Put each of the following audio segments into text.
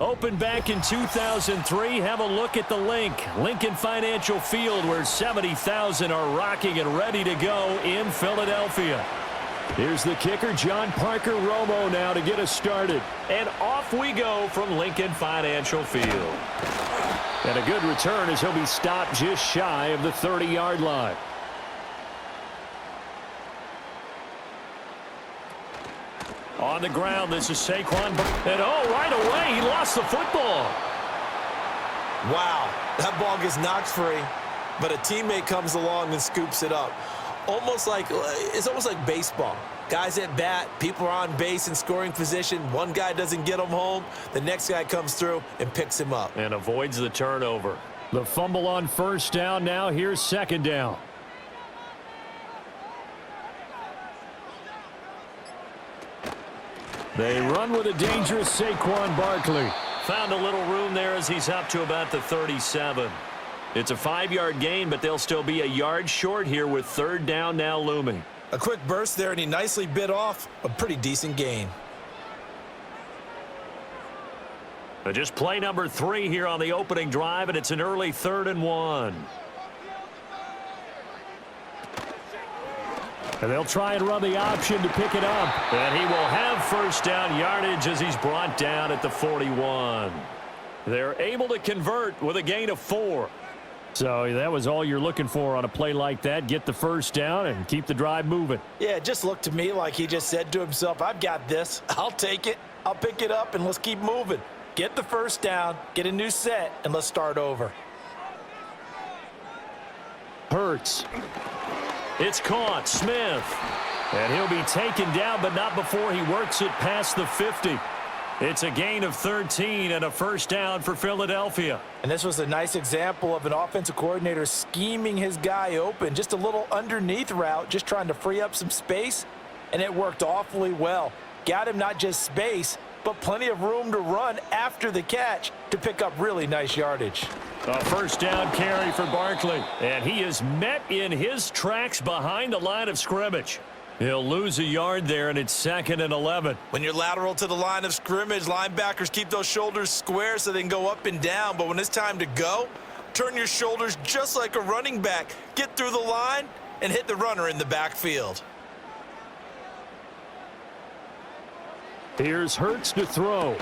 Opened back in 2003, have a look at the link. Lincoln Financial Field, where 70,000 are rocking and ready to go in Philadelphia. Here's the kicker, John Parker Romo, now to get us started. And off we go from Lincoln Financial Field. And a good return as he'll be stopped just shy of the 30-yard line. On the ground, this is Saquon. And right away, he lost the football. Wow, that ball gets knocked free, but a teammate comes along and scoops it up. It's almost like baseball. Guys at bat, people are on base in scoring position. One guy doesn't get him home. The next guy comes through and picks him up. And avoids the turnover. The fumble on first down. Now here's second down. They run with a dangerous Saquon Barkley. Found a little room there as he's up to about the 37. It's a 5-yard gain, but they'll still be a yard short here with third down now looming. A quick burst there, and he nicely bit off a pretty decent gain. But just play number 3 here on the opening drive, and it's an early 3rd and 1. And they'll try and run the option to pick it up. And he will have first down yardage as he's brought down at the 41. They're able to convert with a gain of 4. So that was all you're looking for on a play like that. Get the first down and keep the drive moving. Yeah, it just looked to me like he just said to himself, I've got this. I'll take it. I'll pick it up, and let's keep moving. Get the first down, get a new set, and let's start over. Hurts. It's caught. Smith. And he'll be taken down, but not before he works it past the 50. It's a gain of 13 and a first down for Philadelphia. And this was a nice example of an offensive coordinator scheming his guy open. Just a little underneath route, just trying to free up some space, and it worked awfully well. Got him not just space, but plenty of room to run after the catch to pick up really nice yardage. A first down carry for Barkley. And he is met in his tracks behind the line of scrimmage. He'll lose a yard there, and it's 2nd and 11. When you're lateral to the line of scrimmage, linebackers keep those shoulders square so they can go up and down. But when it's time to go, turn your shoulders just like a running back. Get through the line and hit the runner in the backfield. Here's Hurts to throw.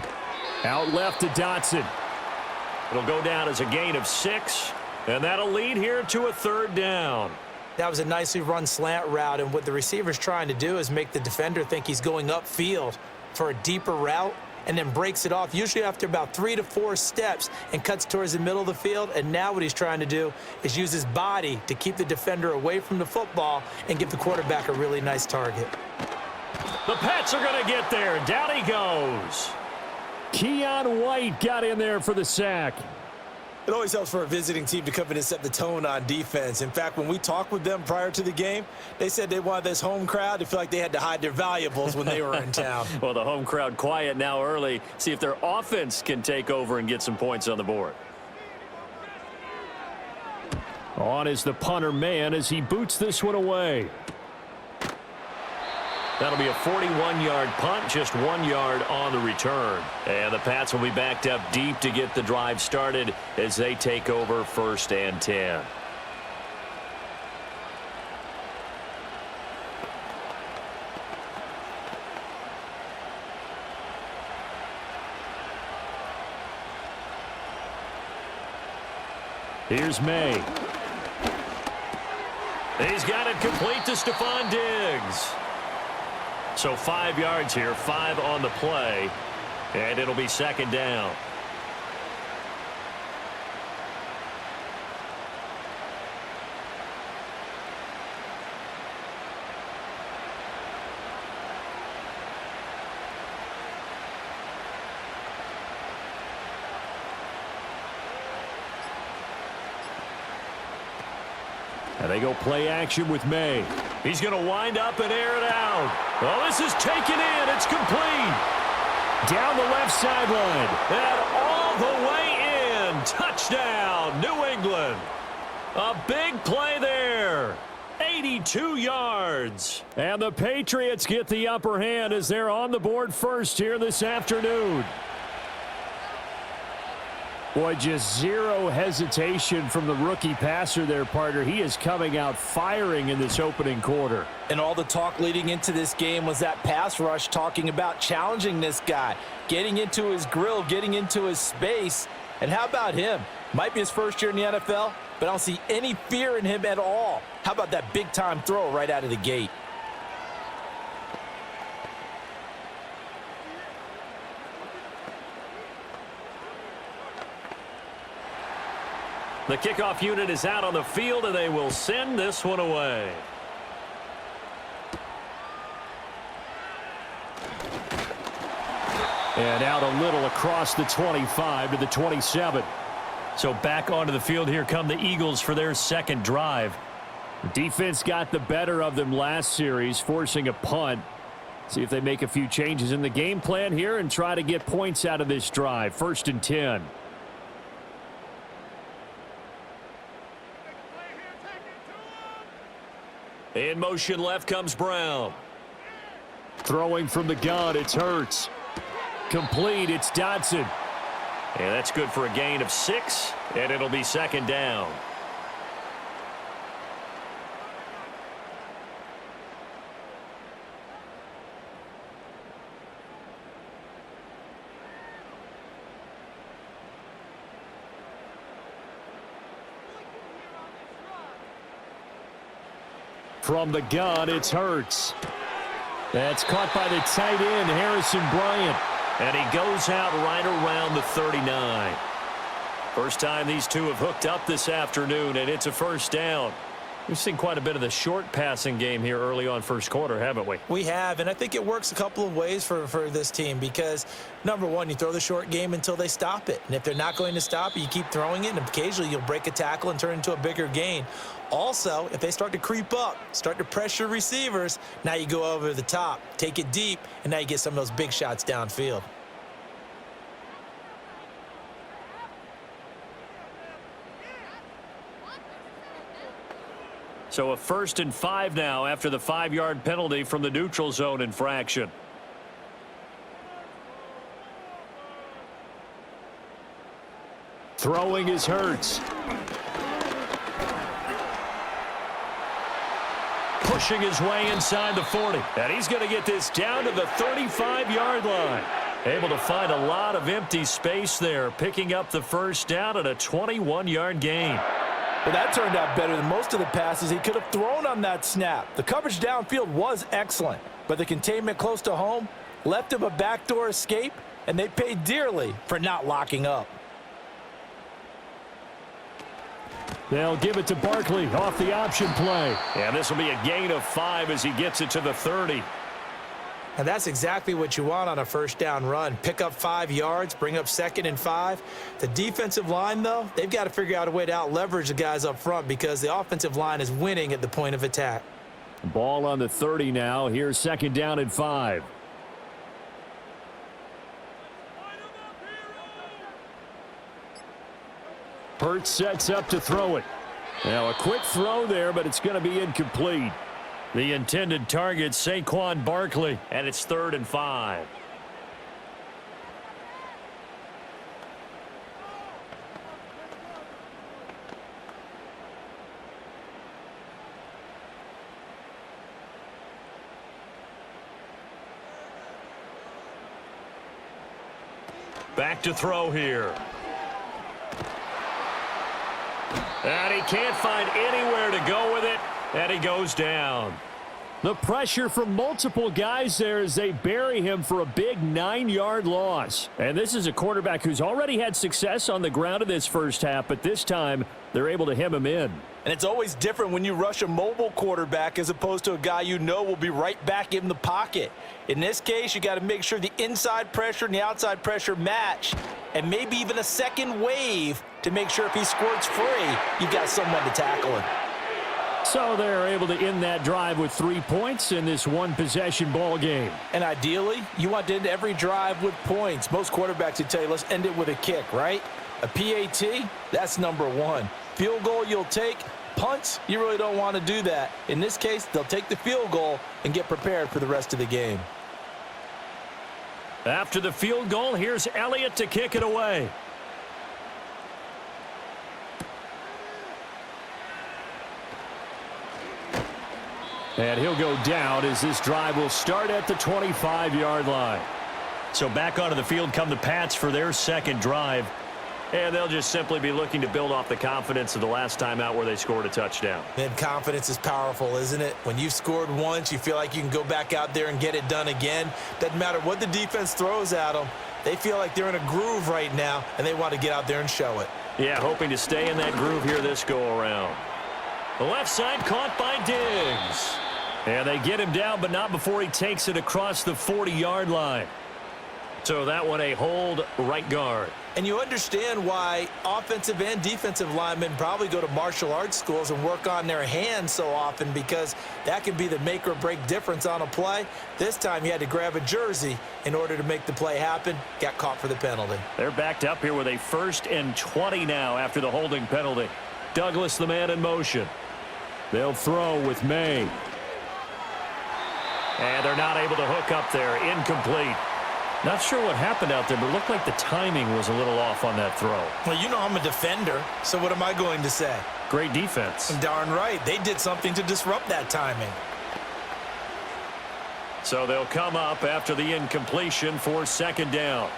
Out left to Dotson. It'll go down as a gain of 6, and that'll lead here to a third down. That was a nicely run slant route, and what the receiver's trying to do is make the defender think he's going upfield for a deeper route and then breaks it off, usually after about 3 to 4 steps, and cuts towards the middle of the field. And now what he's trying to do is use his body to keep the defender away from the football and give the quarterback a really nice target. The Pats are going to get there. Down he goes. Keon White got in there for the sack. It always helps for a visiting team to come in and set the tone on defense. In fact, when we talked with them prior to the game, they said they wanted this home crowd to feel like they had to hide their valuables when they were in town. Well, the home crowd quiet now early. See if their offense can take over and get some points on the board. On is the punter man as he boots this one away. That'll be a 41-yard punt, just 1 yard on the return. And the Pats will be backed up deep to get the drive started as they take over 1st and 10. Here's May. He's got it complete to Stephon Diggs. So 5 yards here, 5 on the play, and it'll be 2nd down. And they go play action with May. He's going to wind up and air it out. Well, this is taken in. It's complete. Down the left sideline. And all the way in. Touchdown, New England. A big play there. 82 yards. And the Patriots get the upper hand as they're on the board first here this afternoon. Boy, just zero hesitation from the rookie passer there, partner. He is coming out firing in this opening quarter. And all the talk leading into this game was that pass rush, talking about challenging this guy, getting into his grill, getting into his space. And how about him? Might be his first year in the NFL, but I don't see any fear in him at all. How about that big-time throw right out of the gate? The kickoff unit is out on the field, and they will send this one away. And out a little across the 25 to the 27. So back onto the field here come the Eagles for their second drive. The defense got the better of them last series, forcing a punt. See if they make a few changes in the game plan here and try to get points out of this drive. 1st and 10. In motion left comes Brown. Throwing from the gun, it's Hurts. Complete, it's Dotson. And that's good for a gain of 6, and it'll be 2nd down. From the gun, it's Hurts. That's caught by the tight end, Harrison Bryant. And he goes out right around the 39. First time these two have hooked up this afternoon, and it's a 1st down. We've seen quite a bit of the short passing game here early on first quarter, haven't we? We have, and I think it works a couple of ways for this team because, number one, you throw the short game until they stop it. And if they're not going to stop it, you keep throwing it, and occasionally you'll break a tackle and turn it into a bigger gain. Also, if they start to creep up, start to pressure receivers, now you go over the top, take it deep, and now you get some of those big shots downfield. So a 1st and 5 now after the 5-yard penalty from the neutral zone infraction. Throwing is Hurts. Pushing his way inside the 40. And he's going to get this down to the 35-yard line. Able to find a lot of empty space there, picking up the 1st down at a 21-yard gain. Well, that turned out better than most of the passes he could have thrown on that snap. The coverage downfield was excellent, but the containment close to home left him a backdoor escape, and they paid dearly for not locking up. They'll give it to Barkley off the option play. And this will be a gain of 5 as he gets it to the 30. And that's exactly what you want on a 1st down run. Pick up 5 yards, bring up 2nd and 5. The defensive line, though, they've got to figure out a way to out-leverage the guys up front because the offensive line is winning at the point of attack. Ball on the 30 now. Here's 2nd down and 5. Hurts sets up to throw it. Now a quick throw there, but it's going to be incomplete. The intended target, Saquon Barkley, and it's 3rd and 5. Back to throw here. And he can't find anywhere to go with it. And he goes down. The pressure from multiple guys there as they bury him for a big 9-yard loss. And this is a quarterback who's already had success on the ground in this first half, but this time they're able to hem him in. And it's always different when you rush a mobile quarterback as opposed to a guy you know will be right back in the pocket. In this case, you got to make sure the inside pressure and the outside pressure match, and maybe even a second wave to make sure if he squirts free, you've got someone to tackle him. So they're able to end that drive with 3 points in this one-possession ball game. And ideally, you want to end every drive with points. Most quarterbacks would tell you, let's end it with a kick, right? A PAT, that's number 1. Field goal you'll take. Punts, you really don't want to do that. In this case, they'll take the field goal and get prepared for the rest of the game. After the field goal, here's Elliott to kick it away. And he'll go down as this drive will start at the 25-yard line. So back onto the field come the Pats for their second drive. And they'll just simply be looking to build off the confidence of the last time out where they scored a touchdown. Man, confidence is powerful, isn't it? When you've scored once, you feel like you can go back out there and get it done again. Doesn't matter what the defense throws at them. They feel like they're in a groove right now, and they want to get out there and show it. Yeah, hoping to stay in that groove here this go-around. The left side caught by Diggs. And they get him down, but not before he takes it across the 40-yard line. So that one a hold right guard. And you understand why offensive and defensive linemen probably go to martial arts schools and work on their hands so often, because that can be the make or break difference on a play. This time he had to grab a jersey in order to make the play happen. Got caught for the penalty. They're backed up here with a 1st and 20 now after the holding penalty. Douglas, the man in motion. They'll throw with May. And they're not able to hook up there. Incomplete. Not sure what happened out there, but it looked like the timing was a little off on that throw. Well, you know I'm a defender, so what am I going to say? Great defense. Darn right. They did something to disrupt that timing. So they'll come up after the incompletion for 2nd down.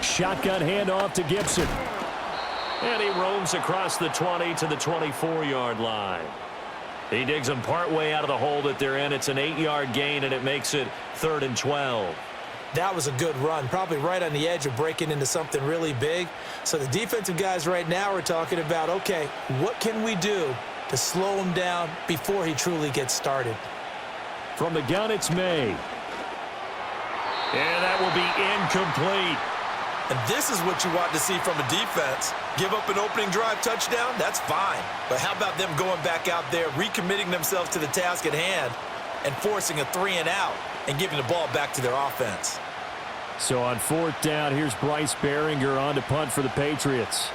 Shotgun handoff to Gibson. And he roams across the 20 to the 24-yard line. He digs them partway out of the hole that they're in. It's an 8-yard gain, and it makes it 3rd and 12. That was a good run, probably right on the edge of breaking into something really big. So the defensive guys right now are talking about, okay, what can we do to slow him down before he truly gets started? From the gun, it's May. And that will be incomplete. And this is what you want to see from a defense. Give up an opening drive touchdown, that's fine. But how about them going back out there, recommitting themselves to the task at hand, and forcing a 3-and-out and giving the ball back to their offense? So on 4th down, here's Bryce Behringer on to punt for the Patriots.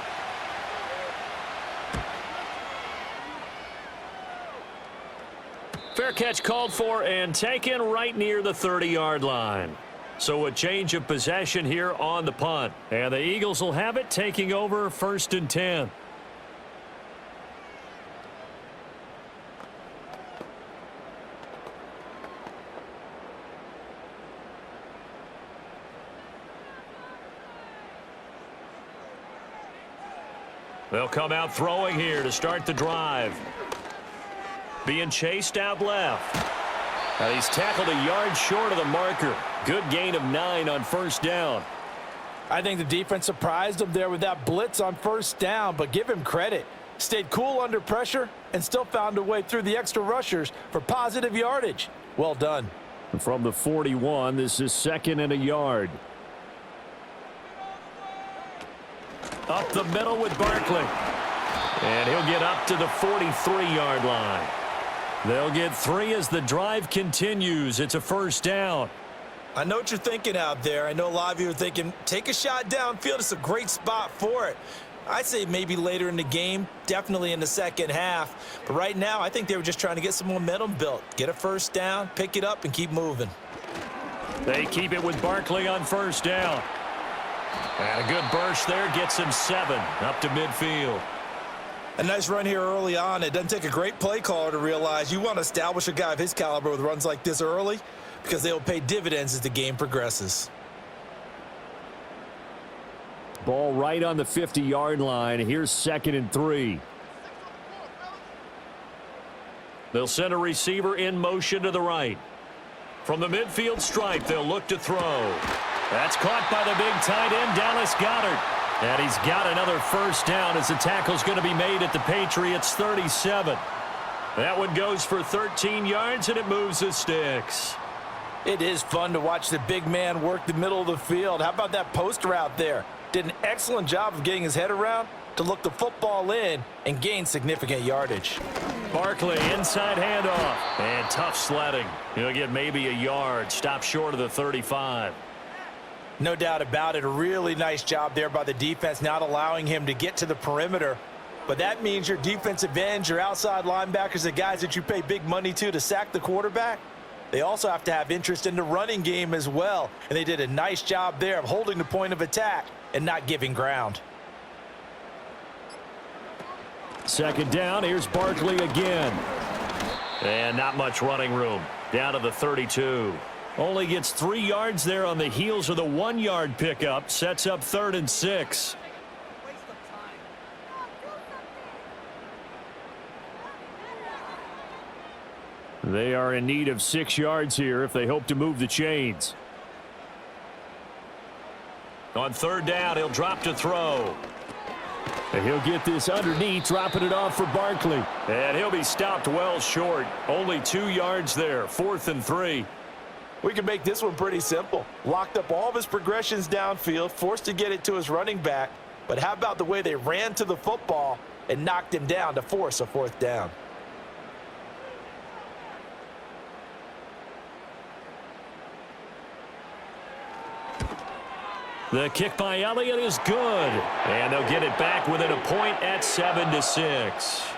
Fair catch called for and taken right near the 30-yard line. So a change of possession here on the punt. And the Eagles will have it, taking over 1st and 10. They'll come out throwing here to start the drive. Being chased out left. Now he's tackled a yard short of the marker. Good gain of 9 on 1st down. I think the defense surprised him there with that blitz on 1st down, but give him credit. Stayed cool under pressure and still found a way through the extra rushers for positive yardage. Well done. From the 41, this is 2nd and a yard. Up the middle with Barkley. And he'll get up to the 43-yard line. They'll get 3 as the drive continues. It's a 1st down. I know what you're thinking out there. I know a lot of you are thinking, take a shot downfield. It's a great spot for it. I'd say maybe later in the game, definitely in the second half. But right now, I think they were just trying to get some momentum built. Get a 1st down, pick it up, and keep moving. They keep it with Barkley on 1st down. And a good burst there gets him 7 up to midfield. A nice run here early on. It doesn't take a great play caller to realize you want to establish a guy of his caliber with runs like this early, because they will pay dividends as the game progresses. Ball right on the 50-yard line. Here's 2nd and 3. They'll send a receiver in motion to the right. From the midfield stripe, they'll look to throw. That's caught by the big tight end, Dallas Goedert. And he's got another 1st down as the tackle's going to be made at the Patriots 37. That one goes for 13 yards, and it moves the sticks. It is fun to watch the big man work the middle of the field. How about that post route there? Did an excellent job of getting his head around to look the football in and gain significant yardage. Barkley, inside handoff. And tough sledding. He'll get maybe a yard. Stop short of the 35. No doubt about it. A really nice job there by the defense, not allowing him to get to the perimeter. But that means your defensive ends, your outside linebackers, the guys that you pay big money to sack the quarterback, they also have to have interest in the running game as well. And they did a nice job there of holding the point of attack and not giving ground. Second down, here's Barkley again. And not much running room. Down to the 32. Only gets 3 yards there on the heels of the 1-yard pickup. Sets up 3rd and 6. They are in need of 6 yards here if they hope to move the chains. On 3rd down, he'll drop to throw. And he'll get this underneath, dropping it off for Barkley. And he'll be stopped well short. Only 2 yards there, 4th and 3. We can make this one pretty simple. Locked up all of his progressions downfield, forced to get it to his running back. But how about the way they ran to the football and knocked him down to force a 4th down? The kick by Elliott is good. And they'll get it back within a point at 7-6.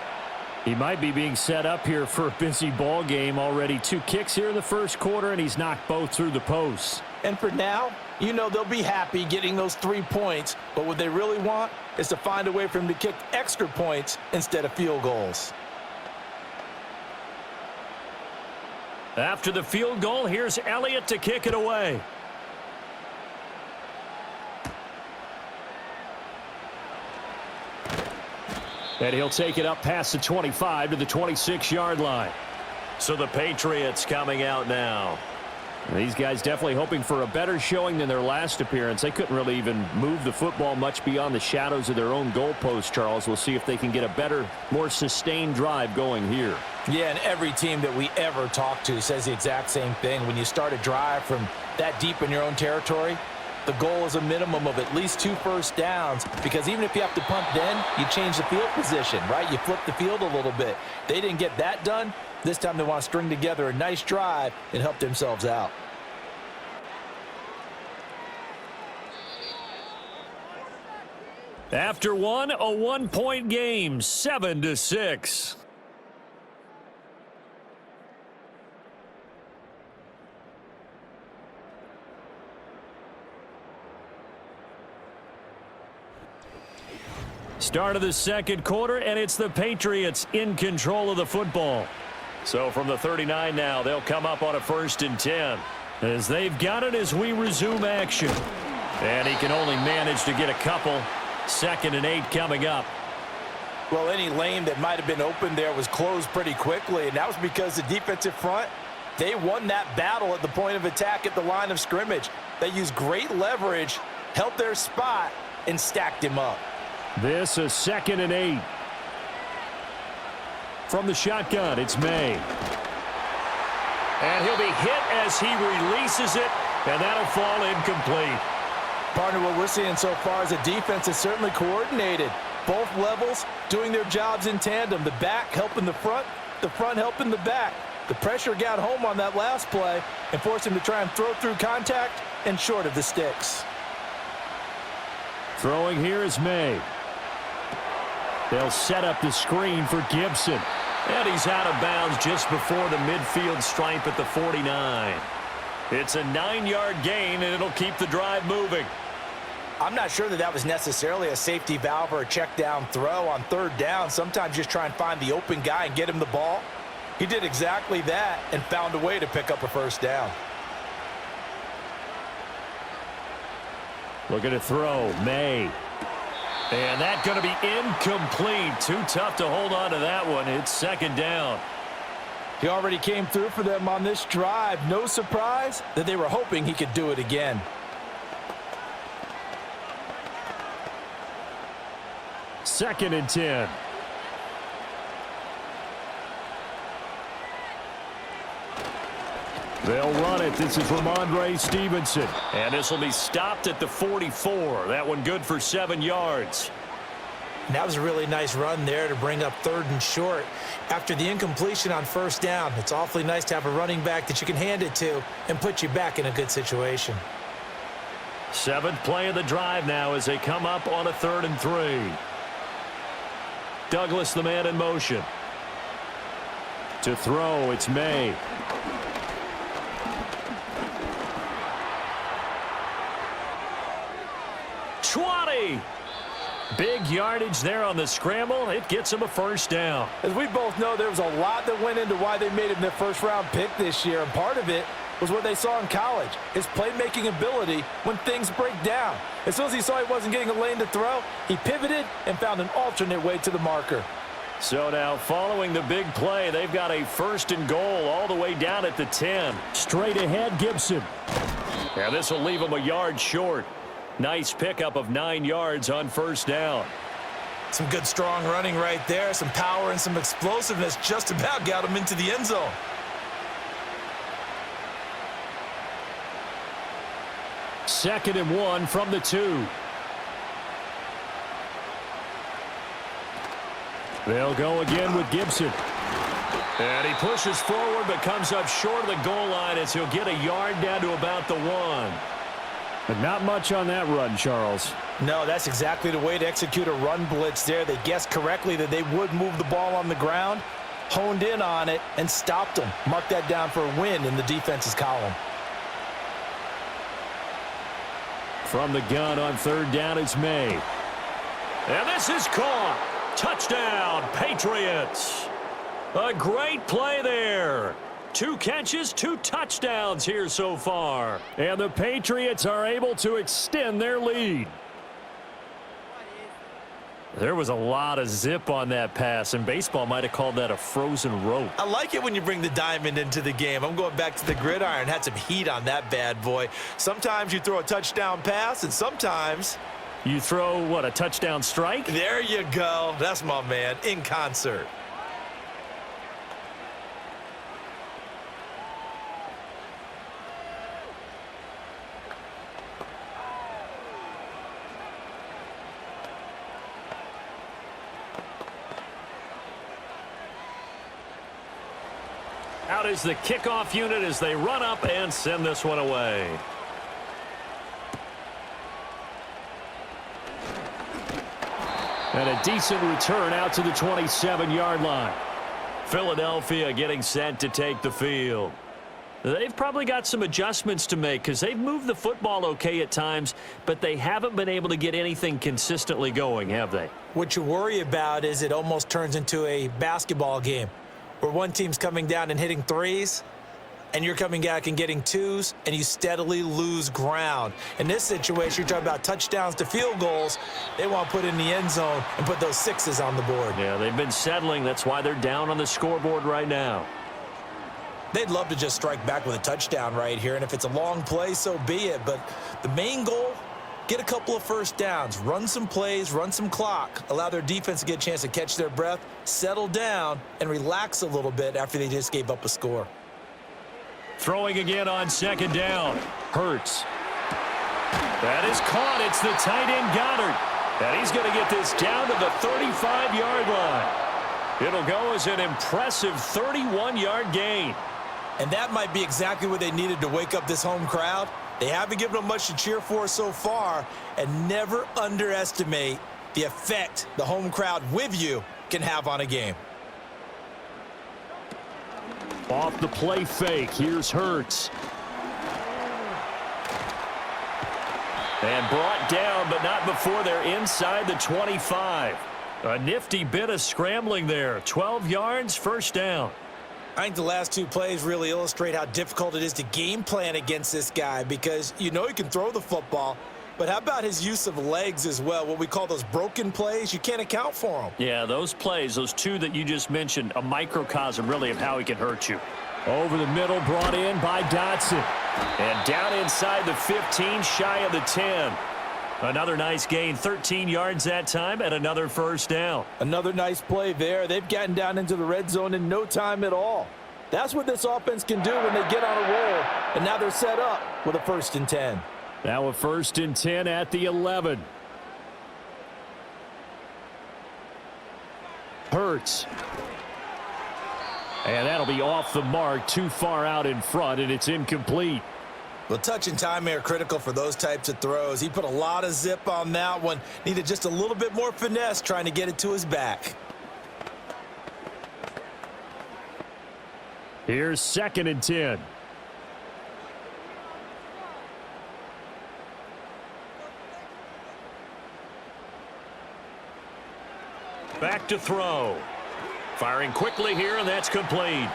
He might be being set up here for a busy ball game. Already 2 kicks here in the first quarter, and he's knocked both through the posts. And for now, you know they'll be happy getting those 3 points, but what they really want is to find a way for him to kick extra points instead of field goals. After the field goal, here's Elliott to kick it away. And he'll take it up past the 25 to the 26-yard line. So the Patriots coming out now. These guys definitely hoping for a better showing than their last appearance. They couldn't really even move the football much beyond the shadows of their own goalpost, Charles. We'll see if they can get a better, more sustained drive going here. Yeah, and every team that we ever talk to says the exact same thing. When you start a drive from that deep in your own territory, the goal is a minimum of at least 2 first downs, because even if you have to punt then, you change the field position, right? You flip the field a little bit. They didn't get that done. This time they want to string together a nice drive and help themselves out. After one, a 1-point game, 7-6. Start of the second quarter, and it's the Patriots in control of the football. So from the 39 now, they'll come up on a 1st and 10. As they've got it as we resume action. And he can only manage to get a couple. 2nd and 8 coming up. Well, any lane that might have been open there was closed pretty quickly, and that was because the defensive front, they won that battle at the point of attack at the line of scrimmage. They used great leverage, held their spot, and stacked him up. This is 2nd and 8. From the shotgun, it's May. And he'll be hit as he releases it, and that'll fall incomplete. Partner, what we're seeing so far is the defense is certainly coordinated. Both levels doing their jobs in tandem. The back helping the front helping the back. The pressure got home on that last play and forced him to try and throw through contact and short of the sticks. Throwing here is May. They'll set up the screen for Gibson. And he's out of bounds just before the midfield stripe at the 49. It's a 9-yard gain, and it'll keep the drive moving. I'm not sure that was necessarily a safety valve or a check down throw on 3rd down. Sometimes just try and find the open guy and get him the ball. He did exactly that and found a way to pick up a 1st down. Looking to throw, May. And that's going to be incomplete. Too tough to hold on to that one. It's 2nd down. He already came through for them on this drive. No surprise that they were hoping he could do it again. Second and 10. They'll run it. This is Ramondre Stevenson. And this will be stopped at the 44. That one good for 7 yards. And that was a really nice run there to bring up 3rd and short. After the incompletion on 1st down, it's awfully nice to have a running back that you can hand it to and put you back in a good situation. 7th play of the drive now as they come up on a 3rd and 3. Douglas, the man in motion. To throw, it's May. Big yardage there on the scramble. It gets him a first down. As we both know, there was a lot that went into why they made him their first-round pick this year, and part of it was what they saw in college, his playmaking ability when things break down. As soon as he saw he wasn't getting a lane to throw, he pivoted and found an alternate way to the marker. So now following the big play, they've got a first and goal all the way down at the 10. Straight ahead, Gibson. Yeah, this will leave him a yard short. Nice pickup of 9 yards on first down. Some good strong running right there. Some power and some explosiveness just about got him into the end zone. Second and 1 from the 2. They'll go again with Gibson. And he pushes forward but comes up short of the goal line as he'll get a yard down to about the 1. But not much on that run, Charles. No, that's exactly the way to execute a run blitz there. They guessed correctly that they would move the ball on the ground, honed in on it, and stopped them. Mark that down for a win in the defense's column. From the gun on third down, it's May. And this is caught. Touchdown, Patriots. A great play there. 2 catches, 2 touchdowns here so far. And the Patriots are able to extend their lead. There was a lot of zip on that pass, and baseball might have called that a frozen rope. I like it when you bring the diamond into the game. I'm going back to the gridiron. Had some heat on that bad boy. Sometimes you throw a touchdown pass, and sometimes you throw, what, a touchdown strike? There you go. That's my man, in concert. Out is the kickoff unit as they run up and send this one away. And a decent return out to the 27-yard line. Philadelphia getting set to take the field. They've probably got some adjustments to make because they've moved the football okay at times, but they haven't been able to get anything consistently going, have they? What you worry about is it almost turns into a basketball game where one team's coming down and hitting threes, and you're coming back and getting twos, and you steadily lose ground. In this situation, you're talking about touchdowns to field goals. They want to put in the end zone and put those sixes on the board. Yeah, they've been settling. That's why they're down on the scoreboard right now. They'd love to just strike back with a touchdown right here, and if it's a long play, so be it. But the main goal, get a couple of first downs, run some plays, run some clock, allow their defense to get a chance to catch their breath, settle down, and relax a little bit after they just gave up a score. Throwing again on second down. Hurts. That is caught. It's the tight end Goddard. And he's going to get this down to the 35-yard line. It'll go as an impressive 31-yard gain. And that might be exactly what they needed to wake up this home crowd. They haven't given them much to cheer for so far, and never underestimate the effect the home crowd with you can have on a game. Off the play fake, here's Hurts. And brought down, but not before they're inside the 25. A nifty bit of scrambling there. 12 yards, first down. I think the last 2 plays really illustrate how difficult it is to game plan against this guy because you know he can throw the football, but how about his use of legs as well? What we call those broken plays, you can't account for them. Yeah, those plays, those 2 that you just mentioned, a microcosm really of how he can hurt you. Over the middle, brought in by Dotson. And down inside the 15, shy of the 10. Another nice gain, 13 yards that time, and another first down. Another nice play there. They've gotten down into the red zone in no time at all. That's what this offense can do when they get on a roll. And now they're set up with a 1st and 10. Now a 1st and 10 at the 11. Hurts. And that'll be off the mark, too far out in front, and it's incomplete. Well, touch and timing are critical for those types of throws. He put a lot of zip on that one. Needed just a little bit more finesse trying to get it to his back. Here's 2nd and 10. Back to throw. Firing quickly here, and that's complete.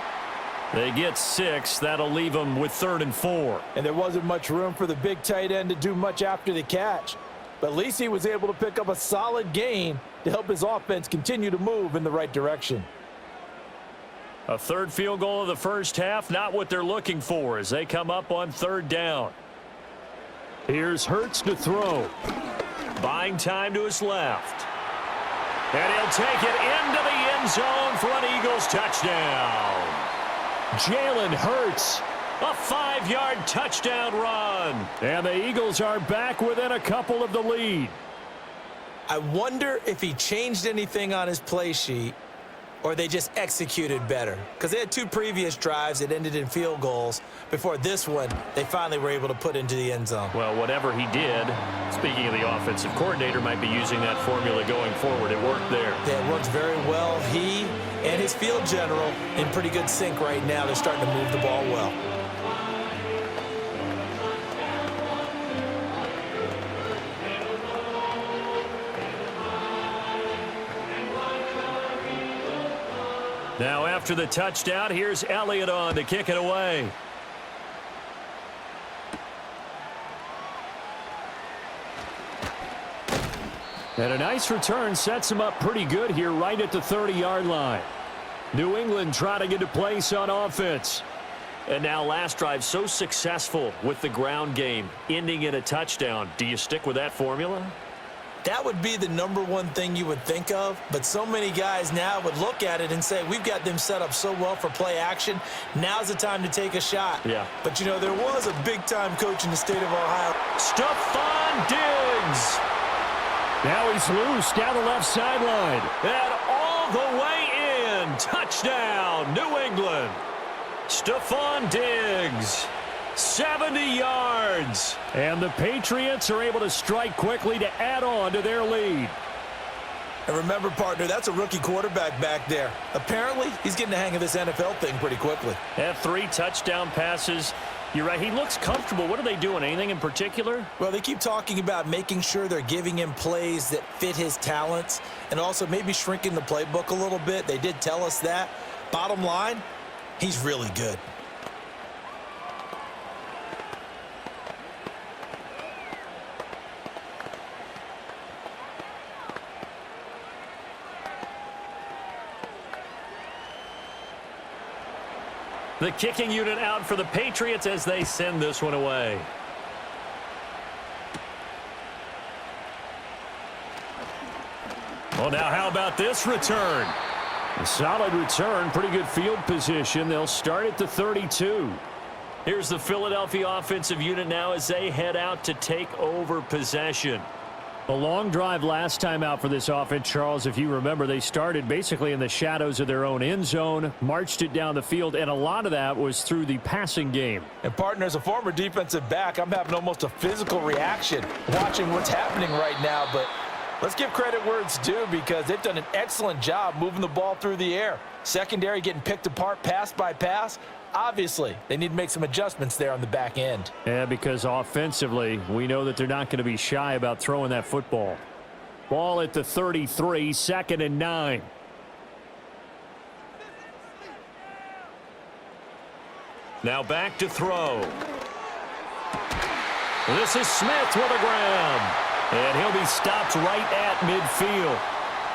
They get 6. That'll leave them with 3rd and 4. And there wasn't much room for the big tight end to do much after the catch. But at least he was able to pick up a solid gain to help his offense continue to move in the right direction. A 3rd field goal of the first half, not what they're looking for as they come up on 3rd down. Here's Hurts to throw. Buying time to his left. And he'll take it into the end zone for an Eagles touchdown. Jalen Hurts, a 5-yard touchdown run. And the Eagles are back within a couple of the lead. I wonder if he changed anything on his play sheet or they just executed better. Because they had 2 previous drives that ended in field goals. Before this one, they finally were able to put into the end zone. Well, whatever he did, speaking of the offensive coordinator, might be using that formula going forward. It worked there. Yeah, it works very well. He and his field general in pretty good sync right now. They're starting to move the ball well. Now after the touchdown, here's Elliott on to kick it away. And a nice return sets him up pretty good here right at the 30-yard line. New England trying to get a place on offense. And now last drive so successful with the ground game, ending in a touchdown. Do you stick with that formula? That would be the #1 thing you would think of, but so many guys now would look at it and say, we've got them set up so well for play action. Now's the time to take a shot. Yeah. But, you know, there was a big-time coach in the state of Ohio. Stephon Diggs. Now he's loose down the left sideline. And all the way in. Touchdown, New England. Stephon Diggs. 70 yards. And the Patriots are able to strike quickly to add on to their lead. And remember, partner, that's a rookie quarterback back there. Apparently, he's getting the hang of this NFL thing pretty quickly. Had 3 touchdown passes. You're right, he looks comfortable. What are they doing? Anything in particular? Well, they keep talking about making sure they're giving him plays that fit his talents and also maybe shrinking the playbook a little bit. They did tell us that. Bottom line, he's really good. The kicking unit out for the Patriots as they send this one away. Well, now how about this return? A solid return, pretty good field position. They'll start at the 32. Here's the Philadelphia offensive unit now as they head out to take over possession. A long drive last time out for this offense, Charles. If you remember, they started basically in the shadows of their own end zone, marched it down the field, and a lot of that was through the passing game. And partner, as a former defensive back, I'm having almost a physical reaction watching what's happening right now. But let's give credit where it's due because they've done an excellent job moving the ball through the air. Secondary getting picked apart pass by pass. Obviously, they need to make some adjustments there on the back end. Yeah, because offensively, we know that they're not going to be shy about throwing that football. Ball at the 33, 2nd and 9. Now back to throw. This is Smith with a grab. And he'll be stopped right at midfield.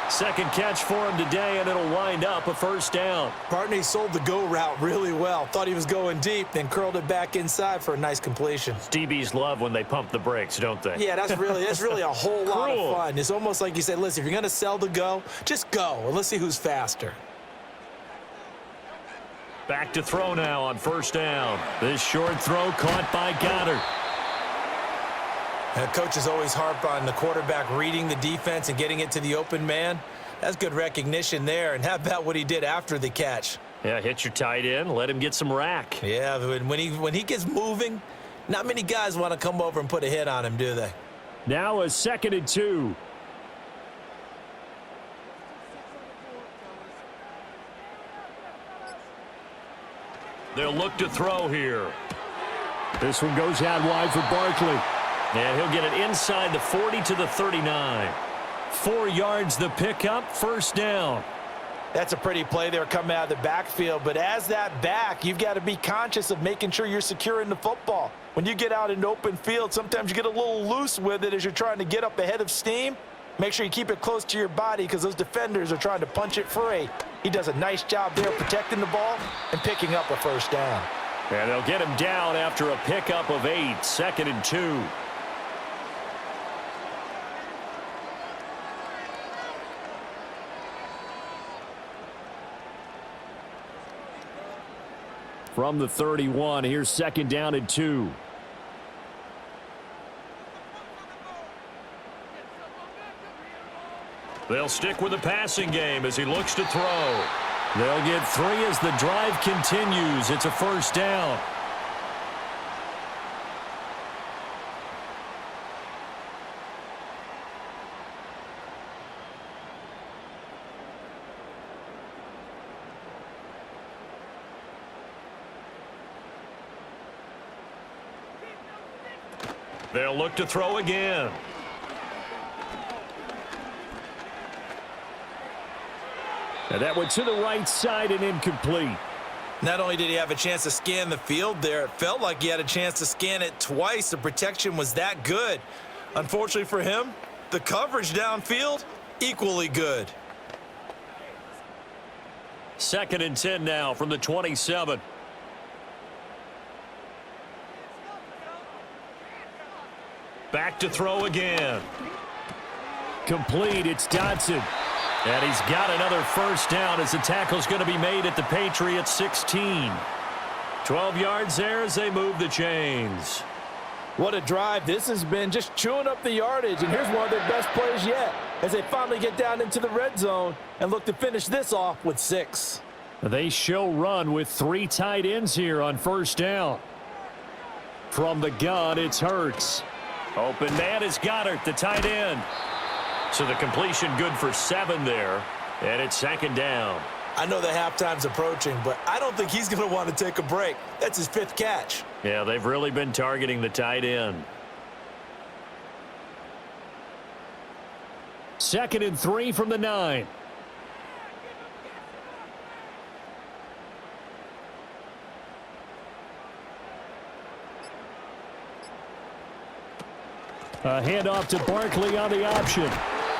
Second catch for him today, and it'll wind up a first down. Partner, he sold the go route really well. Thought he was going deep, then curled it back inside for a nice completion. DBs love when they pump the brakes, don't they? Yeah, that's really a whole lot of fun. It's almost like you said, listen, if you're going to sell the go, just go, and let's see who's faster. Back to throw now on first down. This short throw caught by Goddard. And coaches always harp on the quarterback reading the defense and getting it to the open man. That's good recognition there. And how about what he did after the catch? Yeah, hit your tight end, let him get some rack. Yeah, when he gets moving, not many guys want to come over and put a hit on him, do they? Now a 2nd and 2. They'll look to throw here. This one goes out wide for Barkley. And he'll get it inside the 40 to the 39. 4 yards the pickup, first down. That's a pretty play there coming out of the backfield, but as that back, you've got to be conscious of making sure you're securing the football. When you get out in open field, sometimes you get a little loose with it as you're trying to get up ahead of steam. Make sure you keep it close to your body because those defenders are trying to punch it free. He does a nice job there protecting the ball and picking up a first down. And they'll get him down after a pickup of 8, 2nd and 2. From the 31, here's 2nd down and 2. They'll stick with the passing game as he looks to throw. They'll get 3 as the drive continues. It's a first down. They'll look to throw again. And that went to the right side and incomplete. Not only did he have a chance to scan the field there, it felt like he had a chance to scan it twice. The protection was that good. Unfortunately for him, the coverage downfield, equally good. 2nd and 10 now from the 27. Back to throw again. Complete, it's Dodson. And he's got another first down as the tackle's going to be made at the Patriots 16. 12 yards there as they move the chains. What a drive this has been, just chewing up the yardage. And here's one of their best plays yet as they finally get down into the red zone and look to finish this off with 6. They show run with 3 tight ends here on first down. From the gun, it's Hurts. Open man is Goddard, the tight end. So the completion good for 7 there. And it's 2nd down. I know the halftime's approaching, but I don't think he's going to want to take a break. That's his 5th catch. Yeah, they've really been targeting the tight end. 2nd and 3 from the 9. A handoff to Barkley on the option.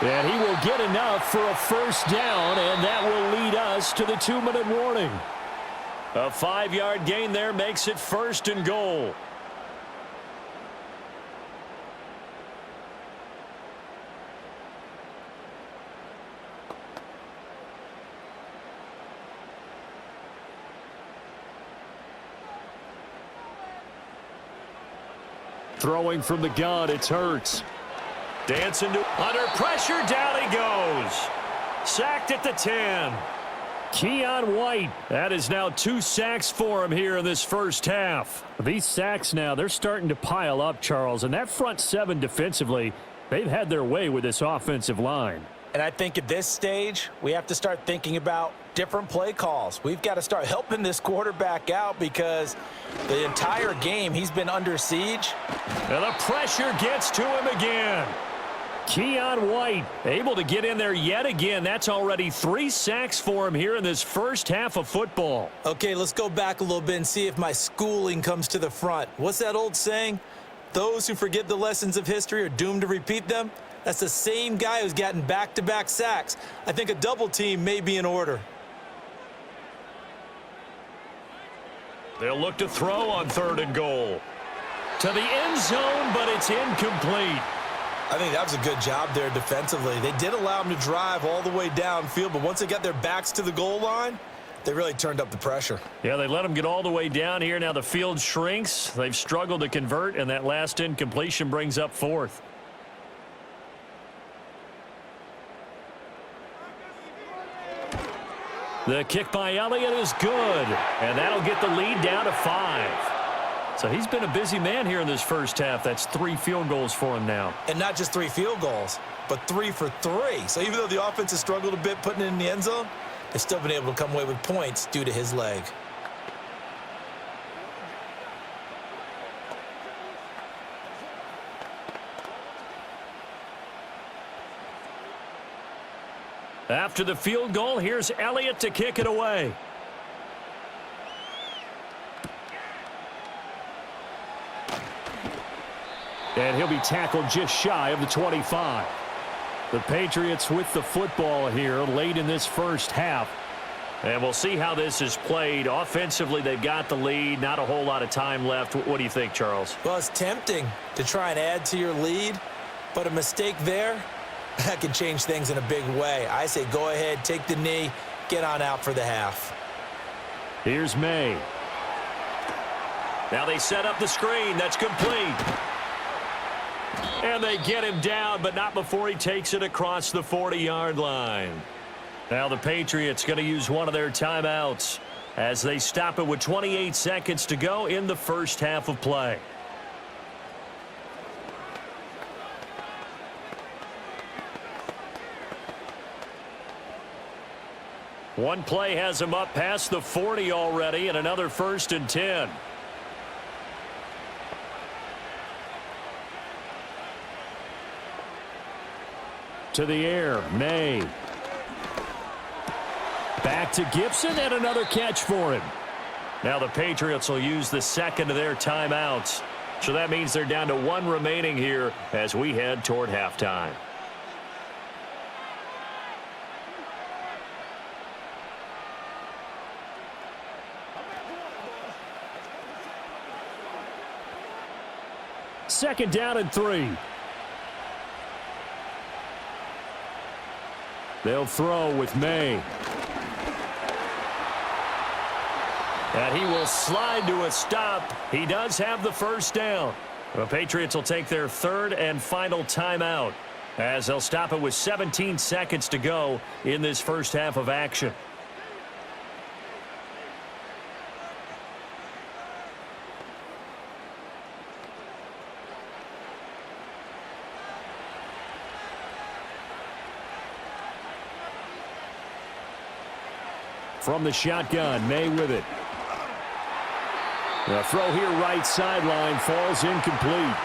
And he will get enough for a first down, and that will lead us to the 2-minute warning. A 5-yard gain there makes it 1st and goal. Throwing from the gun, it's Hurts. Dancing to under pressure, down he goes. Sacked at the 10. Keon White, that is now 2 sacks for him here in this first half. These sacks now, they're starting to pile up, Charles, and that front 7 defensively, they've had their way with this offensive line. And I think at this stage, we have to start thinking about different play calls. We've got to start helping this quarterback out because the entire game he's been under siege. And the pressure gets to him again. Keon White able to get in there yet again. That's already 3 sacks for him here in this first half of football. Okay, let's go back a little bit and see if my schooling comes to the front. What's that old saying? Those who forget the lessons of history are doomed to repeat them. That's the same guy who's gotten back-to-back sacks. I think a double team may be in order. They'll look to throw on 3rd and goal. To the end zone, but it's incomplete. I think that was a good job there defensively. They did allow him to drive all the way downfield, but once they got their backs to the goal line, they really turned up the pressure. Yeah, they let him get all the way down here. Now the field shrinks. They've struggled to convert, and that last incompletion brings up 4th. The kick by Elliott is good, and that'll get the lead down to 5. So he's been a busy man here in this first half. That's 3 field goals for him now. And not just 3 field goals, but 3 for 3. So even though the offense has struggled a bit putting it in the end zone, they've still been able to come away with points due to his leg. After the field goal, here's Elliott to kick it away. And he'll be tackled just shy of the 25. The Patriots with the football here late in this first half. And we'll see how this is played. Offensively, they've got the lead. Not a whole lot of time left. What do you think, Charles? Well, it's tempting to try and add to your lead, but a mistake there, that can change things in a big way. I say go ahead, take the knee, get on out for the half. Here's May. Now they set up the screen. That's complete. And they get him down, but not before he takes it across the 40-yard line. Now the Patriots going to use one of their timeouts as they stop it with 28 seconds to go in the first half of play. One play has him up past the 40 already, and another 1st and 10. To the air, May. Back to Gibson, and another catch for him. Now the Patriots will use the second of their timeouts. So that means they're down to one remaining here as we head toward halftime. Second down and 3. They'll throw with May. And he will slide to a stop. He does have the first down. The Patriots will take their third and final timeout as they'll stop it with 17 seconds to go in this first half of action. From the shotgun, May with it. The throw here right sideline falls incomplete.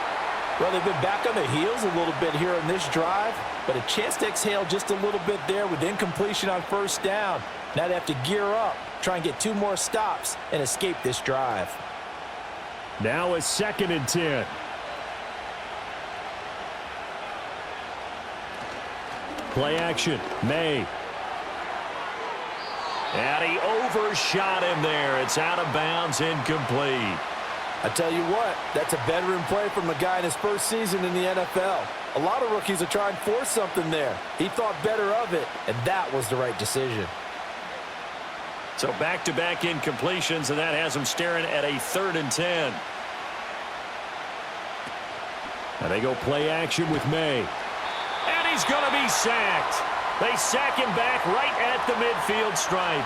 Well, they've been back on their heels a little bit here on this drive, but a chance to exhale just a little bit there with incompletion on first down. Now they have to gear up, try and get 2 more stops, and escape this drive. Now a 2nd and 10. Play action, May. And he overshot him there. It's out of bounds, incomplete. I tell you what, that's a veteran play from a guy in his first season in the NFL. A lot of rookies are trying to force something there. He thought better of it, and that was the right decision. So back-to-back incompletions, and that has him staring at a 3rd and 10. And they go play action with May. And he's going to be sacked. They sack him back right at the midfield stripe.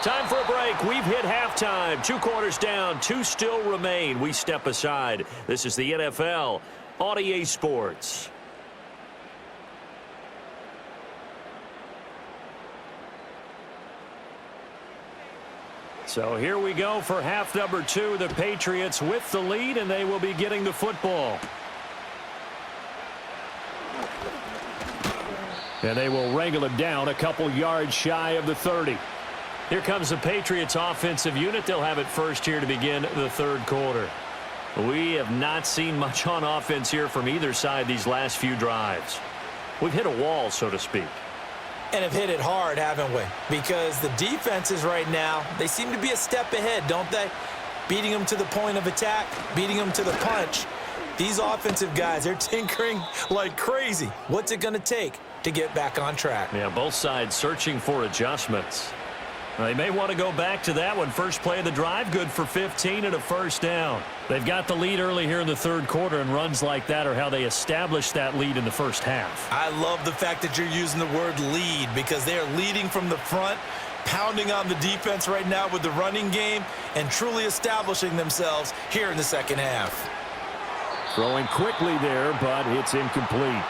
Time for a break. We've hit halftime. 2 quarters down. 2 still remain. We step aside. This is the NFL on EA Sports. So here we go for half number 2. The Patriots with the lead, and they will be getting the football. And they will wrangle him down a couple yards shy of the 30. Here comes the Patriots offensive unit. They'll have it first here to begin the 3rd quarter. We have not seen much on offense here from either side these last few drives. We've hit a wall, so to speak. And have hit it hard, haven't we? Because the defenses right now, they seem to be a step ahead, don't they? Beating them to the point of attack, beating them to the punch. These offensive guys, they're tinkering like crazy. What's it going to take to get back on track? Yeah, both sides searching for adjustments. They may want to go back to that one. First play of the drive, good for 15 and a first down. They've got the lead early here in the 3rd quarter, and runs like that are how they establish that lead in the first half. I love the fact that you're using the word lead because they are leading from the front, pounding on the defense right now with the running game, and truly establishing themselves here in the 2nd half. Throwing quickly there, but it's incomplete.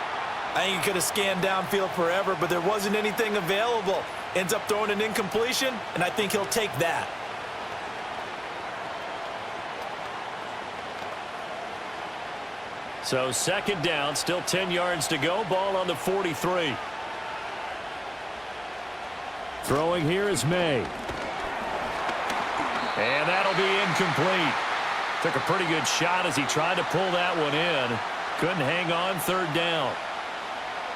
I think he could have scanned downfield forever, but there wasn't anything available. Ends up throwing an incompletion, and I think he'll take that. So 2nd down, still 10 yards to go. Ball on the 43. Throwing here is May. And that'll be incomplete. Took a pretty good shot as he tried to pull that one in. Couldn't hang on, third down.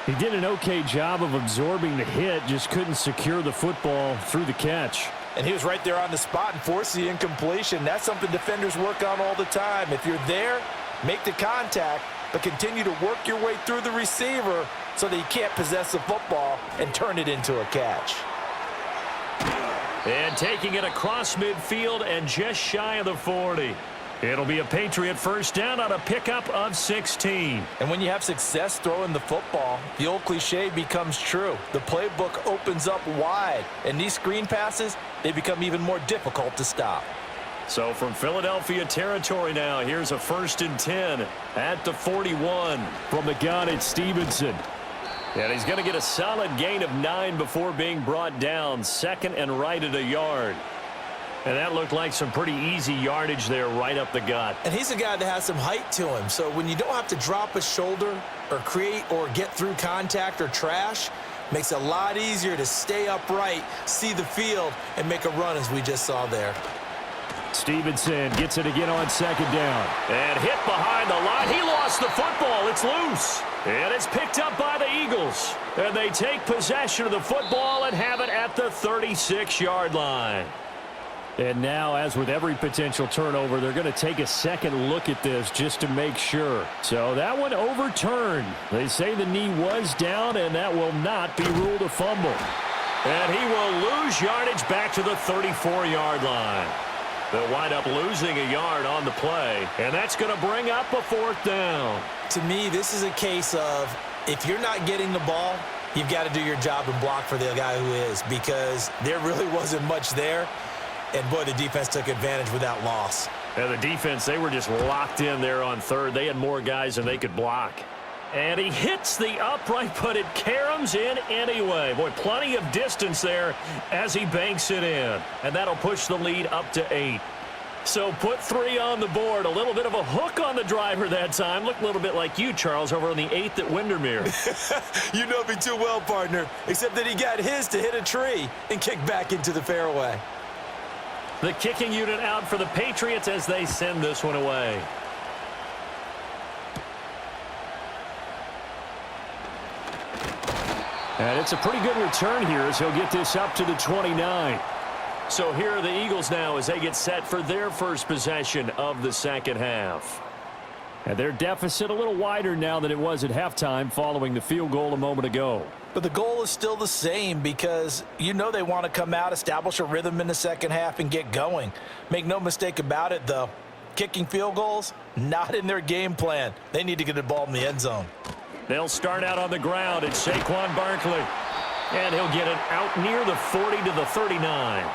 He did an okay job of absorbing the hit, just couldn't secure the football through the catch. And he was right there on the spot and forced the incompletion. That's something defenders work on all the time. If you're there, make the contact, but continue to work your way through the receiver so that you can't possess the football and turn it into a catch. And taking it across midfield and just shy of the 40. It'll be a Patriot first down on a pickup of 16. And when you have success throwing the football, the old cliche becomes true. The playbook opens up wide, and these screen passes, they become even more difficult to stop. So from Philadelphia territory now, here's a 1st and 10 at the 41 from the gun at Stevenson. And he's going to get a solid gain of 9 before being brought down. Second and right at a yard. And that looked like some pretty easy yardage there right up the gut. And he's a guy that has some height to him. So when you don't have to drop a shoulder or create or get through contact or trash, makes it a lot easier to stay upright, see the field, and make a run as we just saw there. Stevenson gets it again on 2nd down. And hit behind the line. He lost the football. It's loose. And it's picked up by the Eagles. And they take possession of the football and have it at the 36-yard line. And now, as with every potential turnover, they're going to take a second look at this just to make sure. So that one overturned. They say the knee was down, and that will not be ruled a fumble. And he will lose yardage back to the 34-yard line. They'll wind up losing a yard on the play, and that's going to bring up a 4th down. To me, this is a case of if you're not getting the ball, you've got to do your job and block for the guy who is, because there really wasn't much there. And, boy, the defense took advantage with that loss. And the defense, they were just locked in there on 3rd. They had more guys than they could block. And he hits the upright, but it caroms in anyway. Boy, plenty of distance there as he banks it in. And that'll push the lead up to 8. So put 3 on the board. A little bit of a hook on the driver that time. Looked a little bit like you, Charles, over on the 8th at Windermere. You know me too well, partner, except that he got his to hit a tree and kick back into the fairway. The kicking unit out for the Patriots as they send this one away. And it's a pretty good return here as he'll get this up to the 29. So here are the Eagles now as they get set for their first possession of the second half. And their deficit a little wider now than it was at halftime following the field goal a moment ago. But the goal is still the same because you know they want to come out, establish a rhythm in the second half, and get going. Make no mistake about it, though. Kicking field goals, not in their game plan. They need to get the ball in the end zone. They'll start out on the ground. It's Saquon Barkley. And he'll get it out near the 40 to the 39.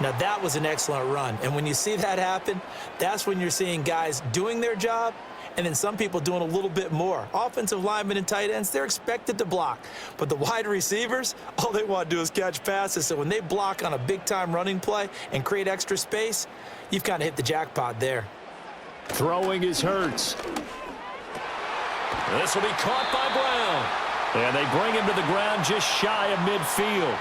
Now, that was an excellent run. And when you see that happen, that's when you're seeing guys doing their job and then some people doing a little bit more. Offensive linemen and tight ends, they're expected to block. But the wide receivers, all they want to do is catch passes. So when they block on a big-time running play and create extra space, you've kind of hit the jackpot there. Throwing is Hurts. This will be caught by Brown. And they bring him to the ground just shy of midfield.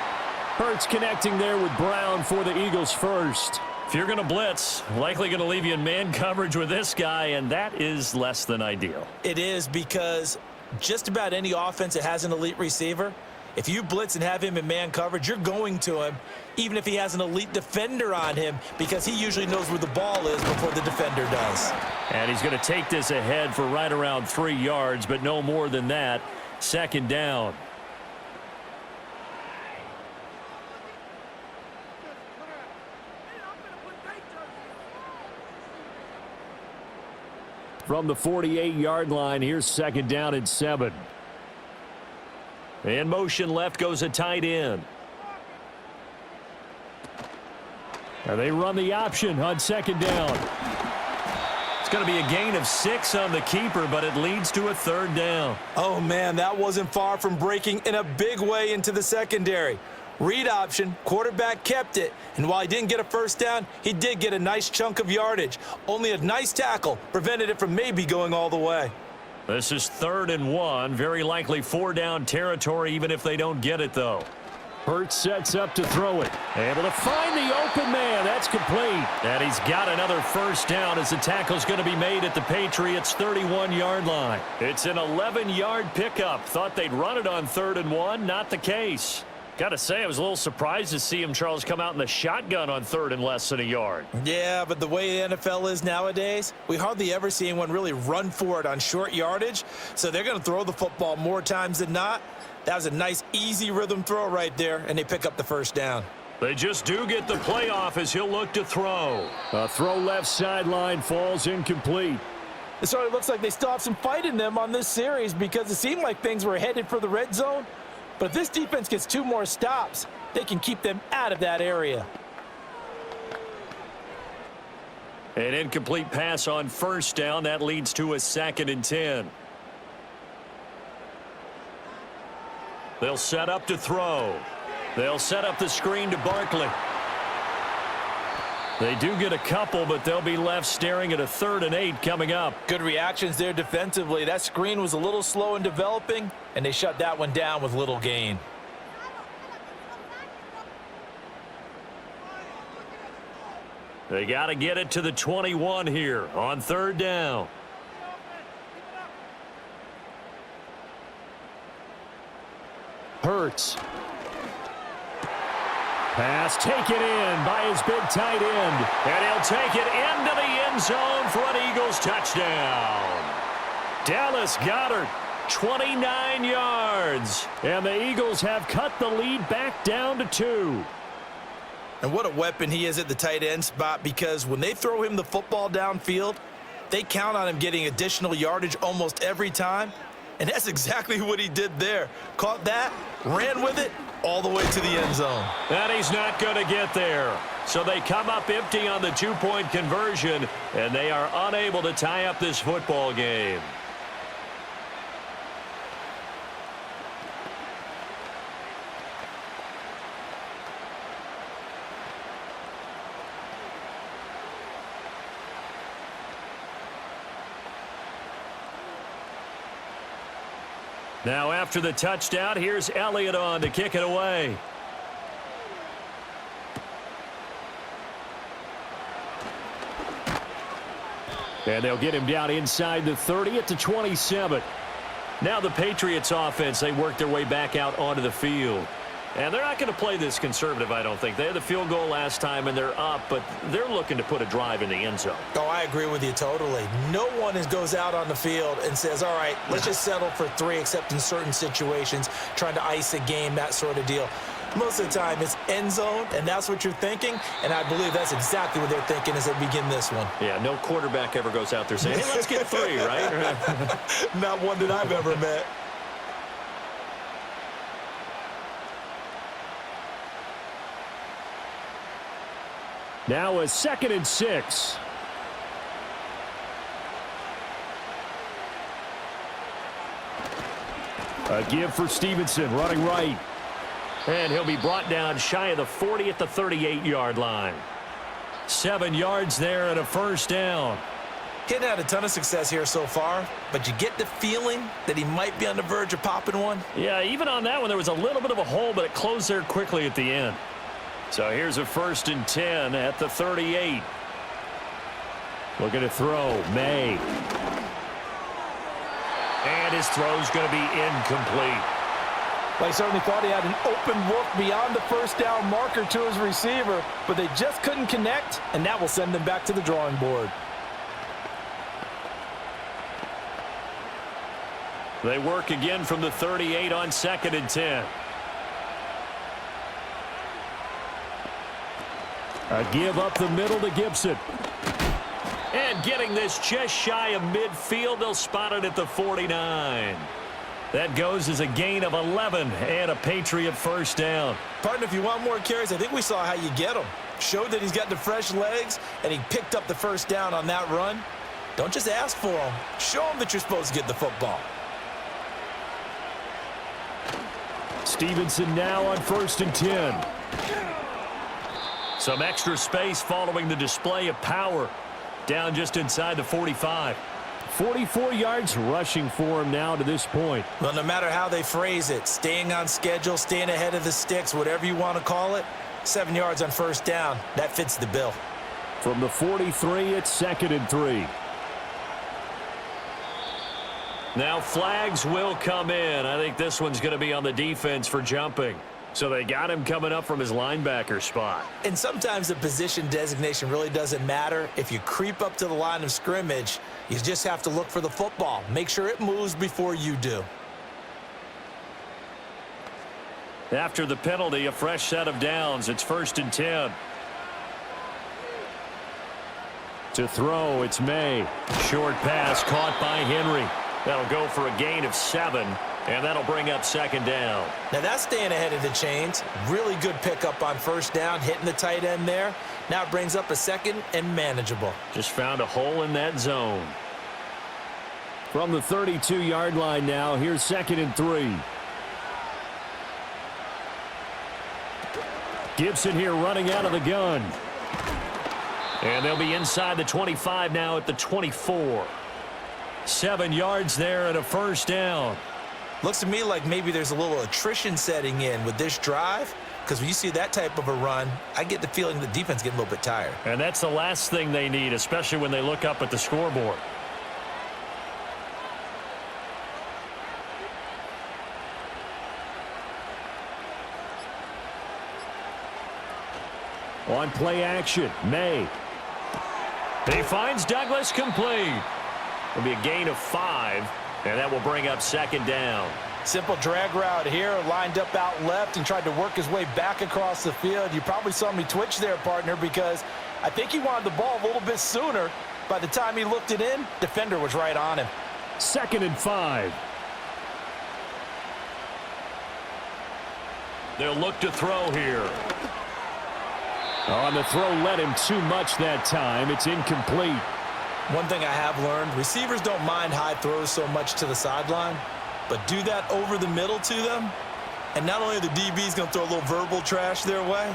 Hurts connecting there with Brown for the Eagles first. If you're going to blitz, likely going to leave you in man coverage with this guy, and that is less than ideal. It is, because just about any offense that has an elite receiver, if you blitz and have him in man coverage, you're going to him, even if he has an elite defender on him, because he usually knows where the ball is before the defender does. And he's going to take this ahead for right around 3 yards, but no more than that. Second down. From the 48-yard line, here's second down and 7. In motion left goes a tight end. And they run the option on second down. It's going to be a gain of 6 on the keeper, but it leads to a third down. Oh, man, that wasn't far from breaking in a big way into the secondary. Read option, quarterback kept it, and while he didn't get a first down, he did get a nice chunk of yardage. Only a nice tackle prevented it from maybe going all the way. This is 3rd and 1, very likely 4-down territory even if they don't get it, though. Hurts sets up to throw it. Able to find the open man. That's complete. And he's got another first down as the tackle's going to be made at the Patriots' 31-yard line. It's an 11-yard pickup. Thought they'd run it on 3rd and 1. Not the case. Got to say, I was a little surprised to see him, Charles, come out in the shotgun on 3rd and less than a yard. Yeah, but the way the NFL is nowadays, we hardly ever see anyone really run for it on short yardage. So they're going to throw the football more times than not. That was a nice, easy rhythm throw right there, and they pick up the first down. They just do get the play off as he'll look to throw. A throw left sideline falls incomplete. It sort of looks like they still have some fight in them on this series because it seemed like things were headed for the red zone. But if this defense gets 2 more stops, they can keep them out of that area. An incomplete pass on first down. That leads to a 2nd and 10. They'll set up to throw. They'll set up the screen to Barkley. They do get a couple, but they'll be left staring at a 3rd and 8 coming up. Good reactions there defensively. That screen was a little slow in developing, and they shut that one down with little gain. They got to get it to the 21 here on 3rd down. Hurts. Pass taken in by his big tight end. And he'll take it into the end zone for an Eagles touchdown. Dallas Goedert, 29 yards. And the Eagles have cut the lead back down to 2. And what a weapon he is at the tight end spot, because when they throw him the football downfield, they count on him getting additional yardage almost every time. And that's exactly what he did there. Caught that, ran with it, all the way to the end zone. And he's not going to get there. So they come up empty on the 2-point conversion, and they are unable to tie up this football game. Now after the touchdown, here's Elliott on to kick it away. And they'll get him down inside the 30 at the 27. Now the Patriots offense, they work their way back out onto the field. And they're not going to play this conservative, I don't think. They had the field goal last time, and they're up, but they're looking to put a drive in the end zone. Oh, I agree with you totally. No one goes out on the field and says, all right, let's just settle for 3, except in certain situations, trying to ice a game, that sort of deal. Most of the time, it's end zone, and that's what you're thinking, and I believe that's exactly what they're thinking as they begin this one. Yeah, no quarterback ever goes out there saying, hey, let's get 3, right? Not one that I've ever met. Now a 2nd and 6. A give for Stevenson, running right. And he'll be brought down shy of the 40 at the 38-yard line. 7 yards there and a first down. He hadn't had a ton of success here so far, but you get the feeling that he might be on the verge of popping one. Yeah, even on that one, there was a little bit of a hole, but it closed there quickly at the end. So here's a 1st and 10 at the 38. Looking to throw, May. And his throw's going to be incomplete. Well, he certainly thought he had an open look beyond the first down marker to his receiver, but they just couldn't connect, and that will send them back to the drawing board. They work again from the 38 on 2nd and 10. A give up the middle to Gibson. And getting this just shy of midfield, they'll spot it at the 49. That goes as a gain of 11 and a Patriot first down. Partner, if you want more carries, I think we saw how you get him. Showed that he's got the fresh legs, and he picked up the first down on that run. Don't just ask for him. Show him that you're supposed to get the football. Stevenson now on 1st and 10. Some extra space following the display of power. Down just inside the 45. 44 yards rushing for him now to this point. Well, no matter how they phrase it, staying on schedule, staying ahead of the sticks, whatever you want to call it, 7 yards on first down, that fits the bill. From the 43, it's 2nd and 3. Now flags will come in. I think this one's going to be on the defense for jumping. So they got him coming up from his linebacker spot. And sometimes the position designation really doesn't matter. If you creep up to the line of scrimmage, you just have to look for the football. Make sure it moves before you do. After the penalty, a fresh set of downs. It's 1st and 10. To throw, it's May. Short pass caught by Henry. That'll go for a gain of 7, and that'll bring up 2nd down. Now that's staying ahead of the chains. Really good pickup on first down, hitting the tight end there. Now it brings up a 2nd and manageable. Just found a hole in that zone. From the 32-yard line now, here's 2nd and 3. Gibson here running out of the gun. And they'll be inside the 25 now at the 24. 7 yards there and a first down. Looks to me like maybe there's a little attrition setting in with this drive, because when you see that type of a run, I get the feeling the defense getting a little bit tired. And that's the last thing they need, especially when they look up at the scoreboard. On play action, May. He finds Douglas complete. It'll be a gain of 5, and that will bring up 2nd down. Simple drag route here, lined up out left and tried to work his way back across the field. You probably saw me twitch there, partner, because I think he wanted the ball a little bit sooner. By the time he looked it in, defender was right on him. 2nd and 5. They'll look to throw here. On the throw, led him too much that time. It's incomplete. One thing I have learned, receivers don't mind high throws so much to the sideline, but do that over the middle to them, and not only are the DBs going to throw a little verbal trash their way,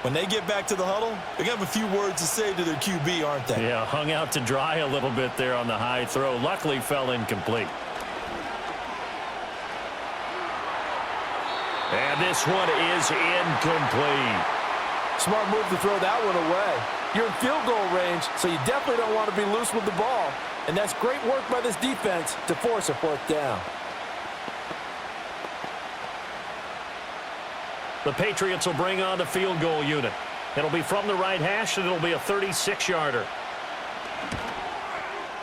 when they get back to the huddle, they're going to have a few words to say to their QB, aren't they? Yeah, hung out to dry a little bit there on the high throw. Luckily, fell incomplete. And this one is incomplete. Smart move to throw that one away. You're in field goal range, so you definitely don't want to be loose with the ball. And that's great work by this defense to force a 4th down. The Patriots will bring on the field goal unit. It'll be from the right hash, and it'll be a 36-yarder.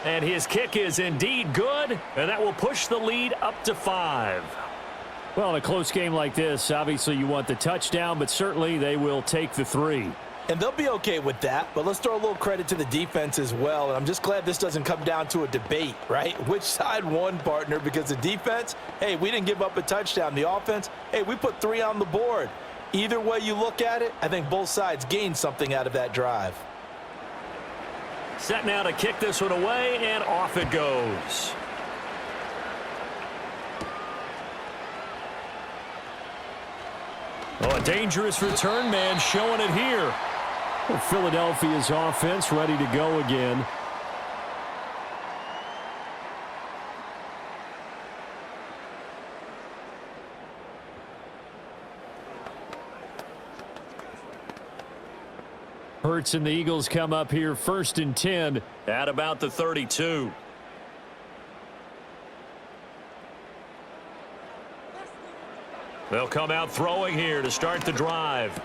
And his kick is indeed good, and that will push the lead up to 5. Well, in a close game like this, obviously you want the touchdown, but certainly they will take the 3. And they'll be okay with that, but let's throw a little credit to the defense as well. And I'm just glad this doesn't come down to a debate, right? Which side won, partner? Because the defense, hey, we didn't give up a touchdown. The offense, hey, we put 3 on the board. Either way you look at it, I think both sides gained something out of that drive. Set now to kick this one away, and off it goes. Oh, a dangerous return man showing it here. Well, Philadelphia's offense ready to go again. Hurts and the Eagles come up here 1st and 10 at about the 32. They'll come out throwing here to start the drive.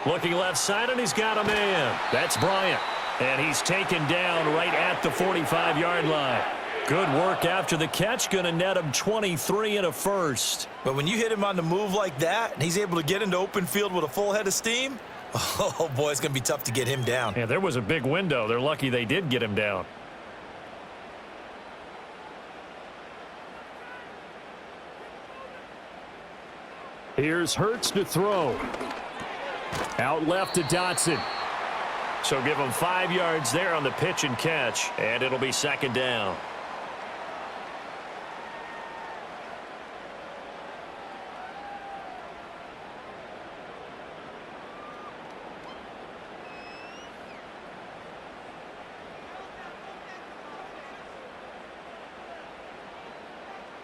Looking left side, and he's got a man. That's Bryant. And he's taken down right at the 45-yard line. Good work after the catch. Going to net him 23 and a first. But when you hit him on the move like that, and he's able to get into open field with a full head of steam, oh, boy, it's going to be tough to get him down. Yeah, there was a big window. They're lucky they did get him down. Here's Hurts to throw. Out left to Dotson. So give him 5 yards there on the pitch and catch, and it'll be 2nd down.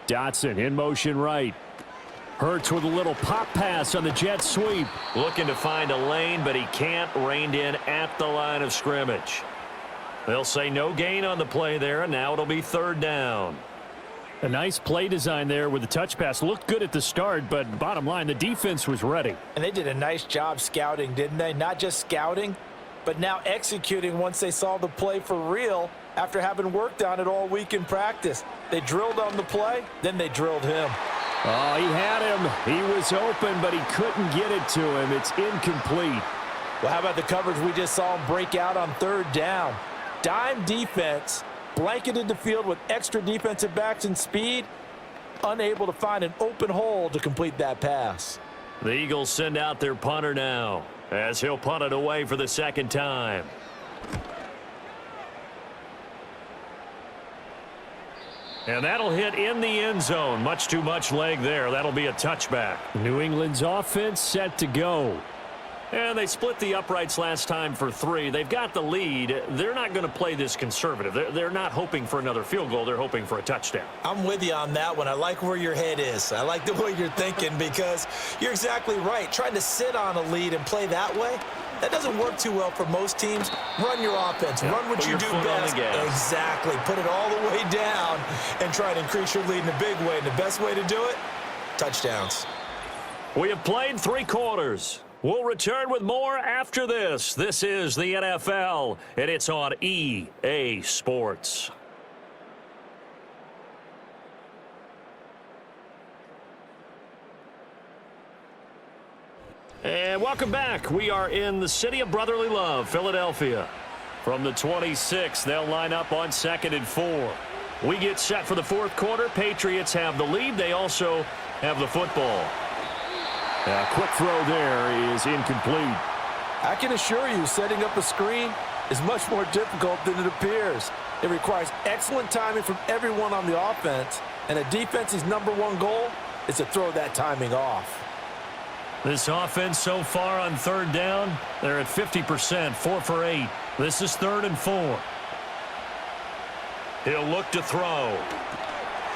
Dotson in motion right. Hurts with a little pop pass on the jet sweep. Looking to find a lane, but he can't. Reined in at the line of scrimmage. They'll say no gain on the play there, and now it'll be third down. A nice play design there with the touch pass. Looked good at the start, but bottom line, the defense was ready. And they did a nice job scouting, didn't they? Not just scouting, but now executing once they saw the play for real after having worked on it all week in practice. They drilled on the play, then they drilled him. Oh, he had him. He was open, but he couldn't get it to him. It's incomplete. Well, how about the coverage we just saw him break out on third down? Dime defense, blanketed the field with extra defensive backs and speed, unable to find an open hole to complete that pass. The Eagles send out their punter now, as he'll punt it away for the second time. And that'll hit in the end zone. Much too much leg there. That'll be a touchback. New England's offense set to go. And they split the uprights last time for 3. They've got the lead. They're not going to play this conservative. They're not hoping for another field goal. They're hoping for a touchdown. I'm with you on that one. I like where your head is. I like the way you're thinking because you're exactly right. Trying to sit on a lead and play that way, that doesn't work too well for most teams. Run your offense. Yeah, run what you do best. Exactly. Put it all the way down and try to increase your lead in a big way. And the best way to do it, touchdowns. We have played 3 quarters. We'll return with more after this. This is the NFL, and it's on EA Sports. And welcome back. We are in the city of brotherly love, Philadelphia. From the 26, they'll line up on 2nd and 4. We get set for the 4th quarter. Patriots have the lead. They also have the football. A quick throw there is incomplete. I can assure you, setting up a screen is much more difficult than it appears. It requires excellent timing from everyone on the offense, and a defense's #1 goal is to throw that timing off. This offense so far on 3rd down, they're at 50%, 4 for 8. This is 3rd and 4. He'll look to throw.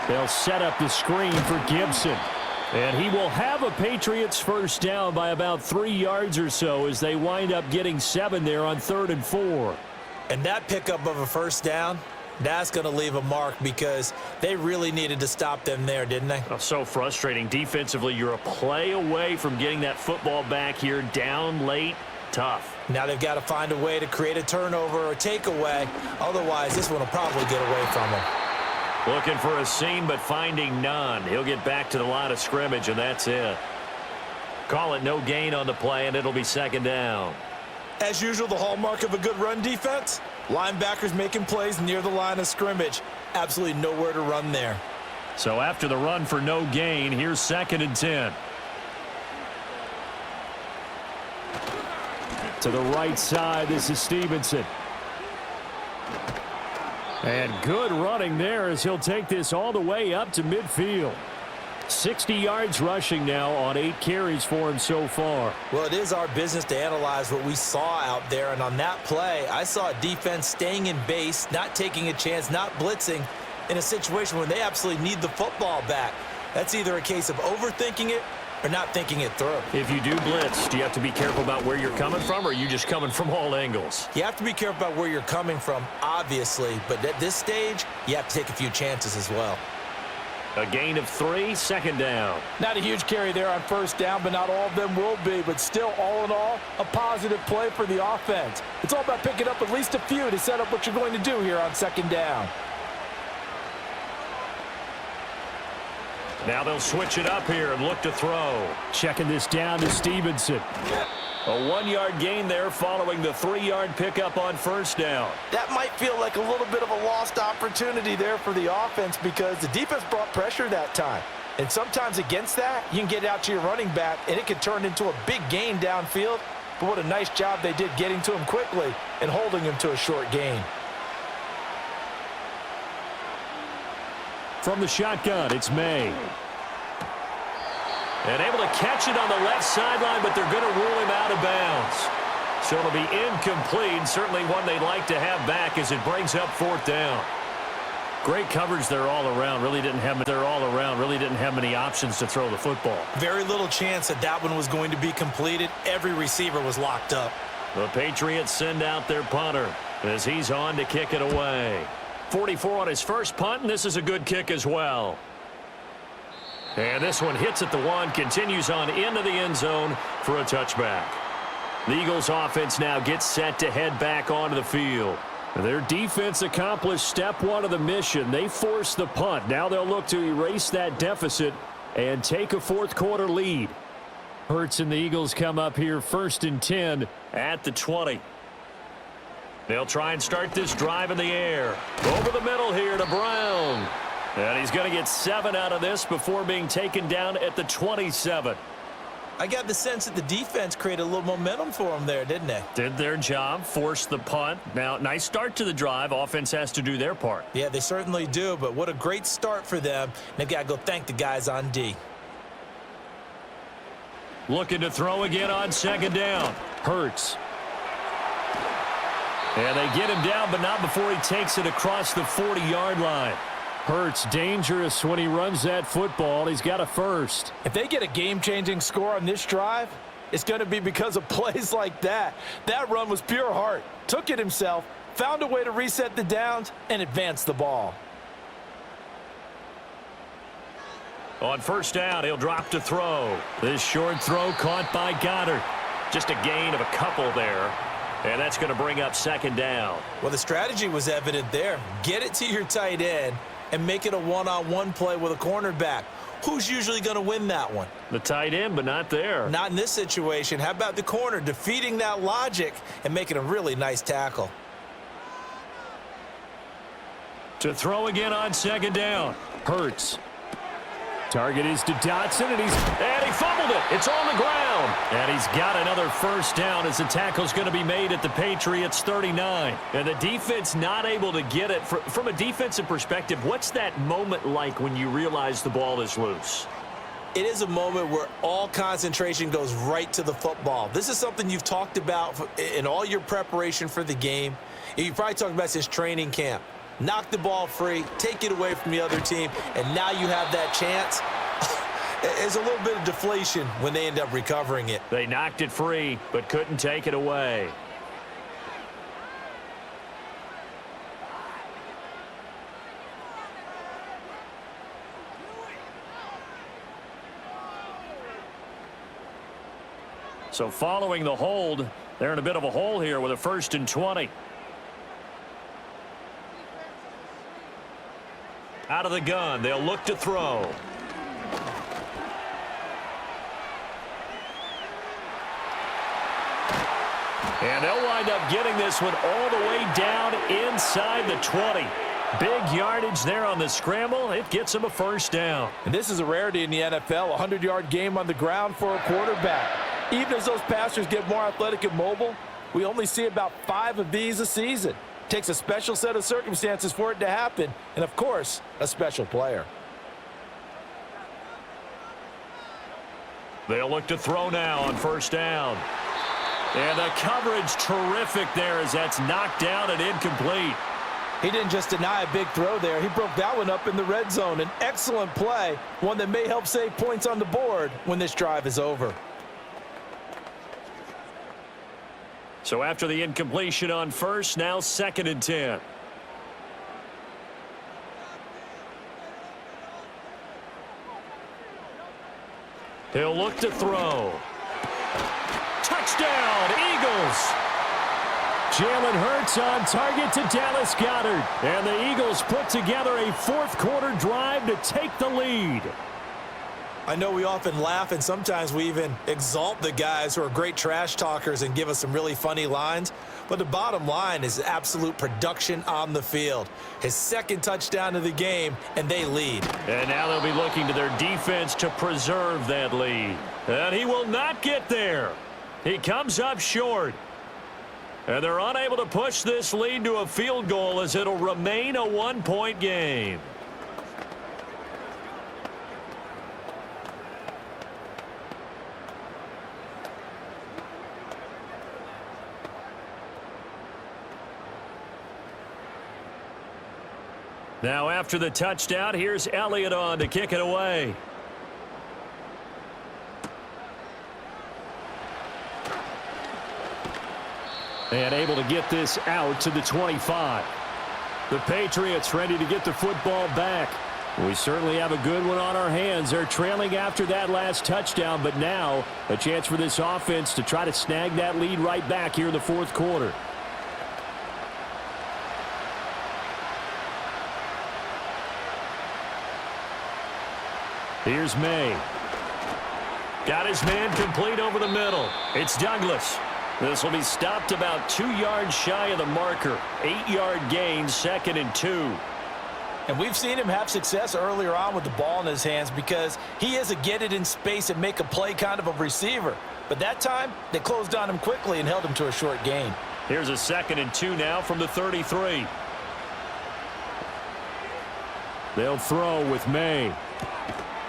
They'll set up the screen for Gibson. And he will have a Patriots first down by about 3 yards or so as they wind up getting 7 there on 3rd and 4. And that pickup of a first down, that's going to leave a mark because they really needed to stop them there, didn't they? Oh, so frustrating. Defensively, you're a play away from getting that football back here down late. Tough. Now they've got to find a way to create a turnover or takeaway. Otherwise, this one will probably get away from them. Looking for a seam, but finding none. He'll get back to the line of scrimmage, and that's it. Call it no gain on the play, and it'll be 2nd down. As usual, the hallmark of a good run defense, linebackers making plays near the line of scrimmage. Absolutely nowhere to run there. So after the run for no gain, here's 2nd and 10. To the right side, this is Stevenson. And good running there as he'll take this all the way up to midfield. 60 yards rushing now on 8 carries for him so far. Well, it is our business to analyze what we saw out there. And on that play, I saw a defense staying in base, not taking a chance, not blitzing in a situation where they absolutely need the football back. That's either a case of overthinking it or not thinking it through. If you do blitz, do you have to be careful about where you're coming from, or are you just coming from all angles? You have to be careful about where you're coming from, obviously. But at this stage, you have to take a few chances as well. A gain of 3, 2nd down. Not a huge carry there on 1st down, but not all of them will be. But still, all in all, a positive play for the offense. It's all about picking up at least a few to set up what you're going to do here on 2nd down. Now they'll switch it up here and look to throw. Checking this down to Stevenson. A 1-yard gain there following the 3-yard pickup on 1st down. That might feel like a little bit of a lost opportunity there for the offense because the defense brought pressure that time. And sometimes against that, you can get out to your running back, and it can turn into a big gain downfield. But what a nice job they did getting to him quickly and holding him to a short gain. From the shotgun, it's May. And able to catch it on the left sideline, but they're going to rule him out of bounds. So it'll be incomplete. Certainly one they'd like to have back as it brings up 4th down. Great coverage there all around. Really didn't have many options to throw the football. Very little chance that that one was going to be completed. Every receiver was locked up. The Patriots send out their punter as he's on to kick it away. 44 on his first punt, and this is a good kick as well. And this one hits at the 1, continues on into the end zone for a touchback. The Eagles offense now gets set to head back onto the field. Their defense accomplished step 1 of the mission. They forced the punt. Now they'll look to erase that deficit and take a fourth-quarter lead. Hurts and the Eagles come up here 1st and 10 at the 20. They'll try and start this drive in the air. Over the middle here to Brown. And he's going to get 7 out of this before being taken down at the 27. I got the sense that the defense created a little momentum for them there, didn't they? Did their job, forced the punt. Now, nice start to the drive. Offense has to do their part. Yeah, they certainly do, but what a great start for them. They've got to go thank the guys on D. Looking to throw again on 2nd down. Hurts. And they get him down, but not before he takes it across the 40-yard line. Hurts dangerous when he runs that football. He's got a first. If they get a game-changing score on this drive, it's going to be because of plays like that. That run was pure heart. Took it himself, found a way to reset the downs, and advance the ball. On 1st down, he'll drop to throw. This short throw caught by Goddard. Just a gain of a couple there. And that's going to bring up 2nd down. Well, the strategy was evident there. Get it to your tight end and make it a one-on-one play with a cornerback. Who's usually going to win that one? The tight end, but not there. Not in this situation. How about the corner defeating that logic and making a really nice tackle? To throw again on 2nd down. Hurts. Target is to Dotson, and he fumbled it. It's on the ground. And he's got another 1st down as the tackle's going to be made at the Patriots 39. And the defense not able to get it. From a defensive perspective, what's that moment like when you realize the ball is loose? It is a moment where all concentration goes right to the football. This is something you've talked about in all your preparation for the game. You probably talked about since training camp. Knock the ball free, take it away from the other team, and now you have that chance. There's a little bit of deflation when they end up recovering it. They knocked it free, but couldn't take it away. So following the hold, they're in a bit of a hole here with a 1st and 20. Out of the gun, they'll look to throw. And they'll wind up getting this one all the way down inside the 20. Big yardage there on the scramble. It gets them a 1st down. And this is a rarity in the NFL, a 100-yard game on the ground for a quarterback. Even as those passers get more athletic and mobile, we only see about 5 of these a season. Takes a special set of circumstances for it to happen, and of course, a special player. They'll look to throw now on 1st down. And the coverage terrific there as that's knocked down and incomplete. He didn't just deny a big throw there. He broke that one up in the red zone. An excellent play, one that may help save points on the board when this drive is over. So after the incompletion on 1st, now 2nd and 10. He'll look to throw. Touchdown, Eagles! Jalen Hurts on target to Dallas Goedert. And the Eagles put together a 4th-quarter drive to take the lead. I know we often laugh, and sometimes we even exalt the guys who are great trash talkers and give us some really funny lines. But the bottom line is absolute production on the field. His 2nd touchdown of the game, and they lead. And now they'll be looking to their defense to preserve that lead. And he will not get there. He comes up short. And they're unable to push this lead to a field goal as it'll remain a 1-point game. Now after the touchdown, here's Elliott on to kick it away. And able to get this out to the 25. The Patriots ready to get the football back. We certainly have a good one on our hands. They're trailing after that last touchdown, but now a chance for this offense to try to snag that lead right back here in the fourth quarter. Here's May. Got his man complete over the middle. It's Douglas. This will be stopped about 2 yards shy of the marker. 8-yard gain, 2nd and 2. And we've seen him have success earlier on with the ball in his hands because he is a get it in space and make a play kind of a receiver. But that time, they closed on him quickly and held him to a short gain. Here's a 2nd and 2 now from the 33. They'll throw with May.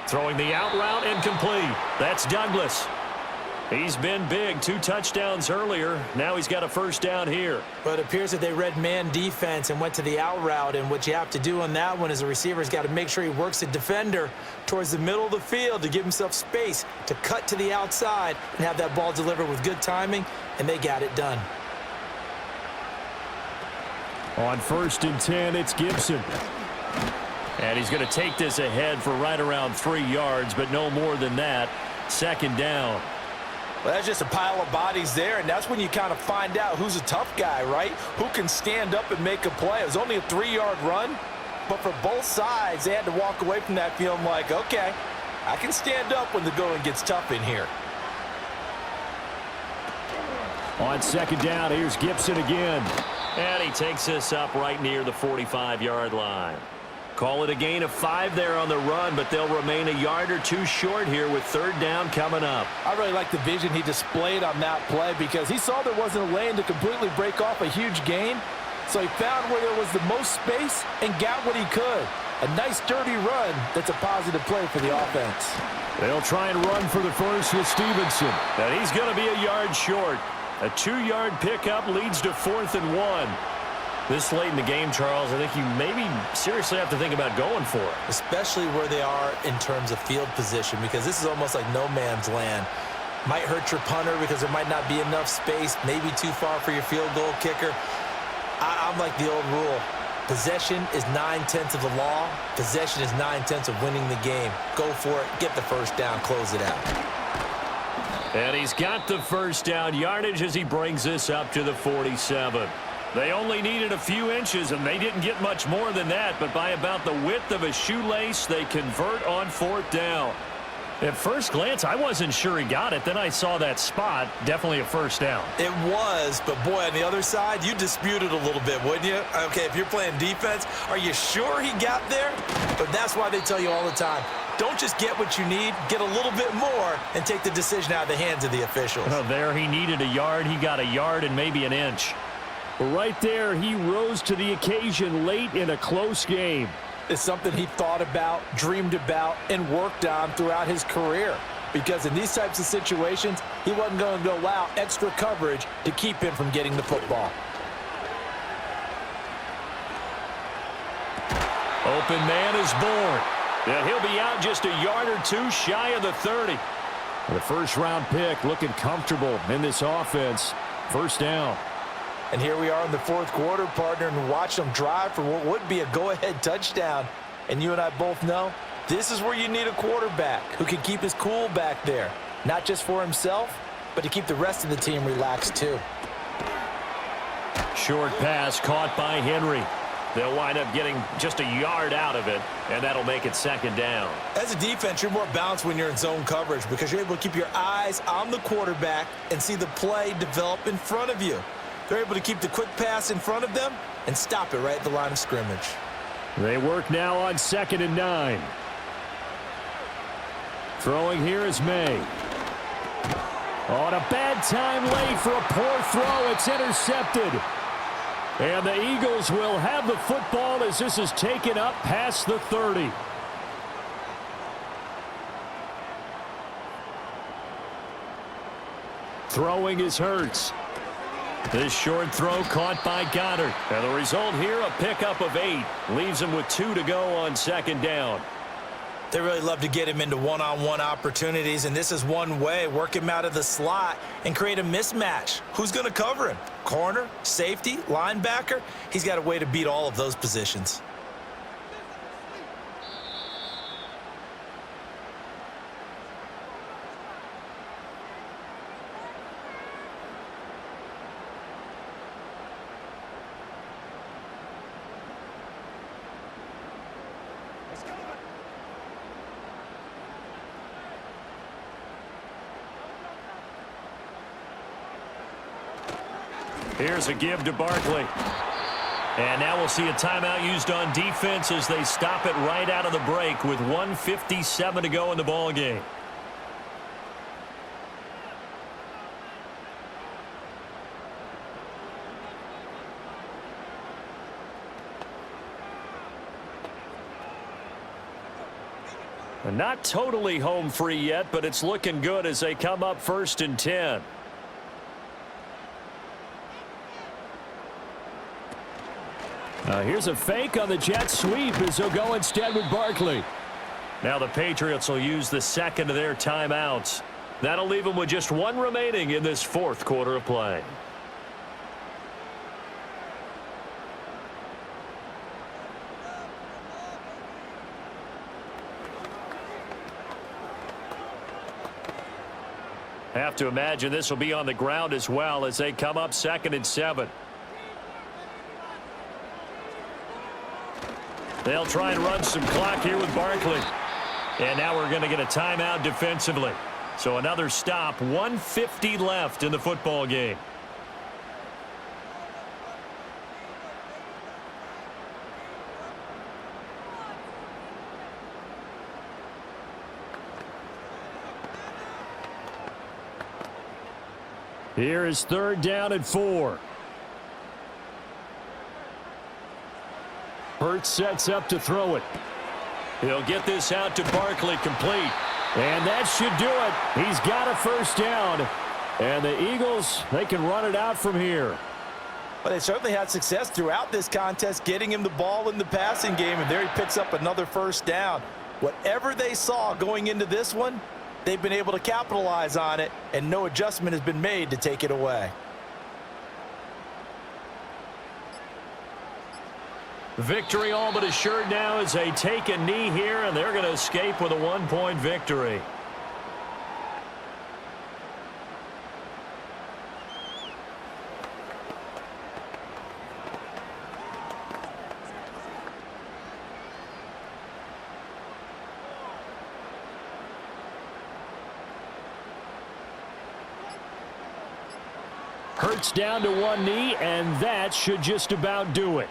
Throwing the out route incomplete. That's Douglas. He's been big. 2 touchdowns earlier. Now he's got a first down here. But it appears that they read man defense and went to the out route. And what you have to do on that one is the receiver's got to make sure he works the defender towards the middle of the field to give himself space to cut to the outside and have that ball delivered with good timing. And they got it done. On 1st and 10, it's Gibson. And he's going to take this ahead for right around 3 yards, but no more than that. 2nd down. Well, that's just a pile of bodies there, and that's when you kind of find out who's a tough guy, right? Who can stand up and make a play. It was only a 3-yard run, but for both sides, they had to walk away from that feeling like, okay, I can stand up when the going gets tough in here. On 2nd down, here's Gibson again. And he takes this up right near the 45-yard line. Call it a gain of 5 there on the run, but they'll remain a yard or 2 short here with 3rd down coming up. I really like the vision he displayed on that play because he saw there wasn't a lane to completely break off a huge gain. So he found where there was the most space and got what he could. A nice, dirty run that's a positive play for the offense. They'll try and run for the first with Stevenson. And he's going to be a yard short. A 2-yard pickup leads to 4th and 1. This late in the game, Charles, I think you maybe seriously have to think about going for it. Especially where they are in terms of field position, because this is almost like no man's land. Might hurt your punter because there might not be enough space, maybe too far for your field goal kicker. I'm like the old rule. Possession is 9/10 of the law. Possession is 9/10 of winning the game. Go for it. Get the first down. Close it out. And he's got the first down yardage as he brings this up to the 47. They only needed a few inches, and they didn't get much more than that. But by about the width of a shoelace, they convert on 4th down. At first glance, I wasn't sure he got it. Then I saw that spot. Definitely a first down. It was, but boy, on the other side, you dispute it a little bit, wouldn't you? Okay, if you're playing defense, are you sure he got there? But that's why they tell you all the time, don't just get what you need, get a little bit more, and take the decision out of the hands of the officials. Well, there he needed a yard. He got a yard and maybe an inch. Right there, he rose to the occasion late in a close game. It's something he thought about, dreamed about, and worked on throughout his career. Because in these types of situations, he wasn't going to go out extra coverage to keep him from getting the football. Open man is born. And he'll be out just a yard or 2 shy of the 30. The first-round pick looking comfortable in this offense. First down. And here we are in the 4th quarter, partner, and watch them drive for what would be a go-ahead touchdown. And you and I both know this is where you need a quarterback who can keep his cool back there. Not just for himself, but to keep the rest of the team relaxed too. Short pass caught by Henry. They'll wind up getting just a yard out of it, and that'll make it 2nd down. As a defense, you're more balanced when you're in zone coverage because you're able to keep your eyes on the quarterback and see the play develop in front of you. They're able to keep the quick pass in front of them and stop it right at the line of scrimmage. They work now on 2nd and 9. Throwing here is May. On a bad time late for a poor throw. It's intercepted. And the Eagles will have the football as this is taken up past the 30. Throwing is Hurts. This short throw caught by Goddard. And the result here, a pickup of 8. Leaves him with 2 to go on second down. They really love to get him into one-on-one opportunities, and this is one way. Work him out of the slot and create a mismatch. Who's going to cover him? Corner, safety, linebacker? He's got a way to beat all of those positions. Here's a give to Barkley. And now we'll see a timeout used on defense as they stop it right out of the break with 1:57 to go in the ball game. Not totally home free yet, but it's looking good as they come up 1st and 10. Here's a fake on the jet sweep as they'll go instead with Barkley. Now the Patriots will use the second of their timeouts. That'll leave them with just 1 remaining in this 4th quarter of play. Have to imagine this will be on the ground as well as they come up 2nd and 7. They'll try and run some clock here with Barkley. And now we're going to get a timeout defensively. So another stop, 1:50 left in the football game. Here is 3rd down and 4. Hurts sets up to throw it. He'll get this out to Barkley, complete. And that should do it. He's got a 1st down. And the Eagles, they can run it out from here. But they certainly had success throughout this contest, getting him the ball in the passing game, and there he picks up another 1st down. Whatever they saw going into this one, they've been able to capitalize on it, and no adjustment has been made to take it away. Victory all but assured now as they take a knee here, and they're going to escape with a 1-point victory. Hurts down to 1 knee, and that should just about do it.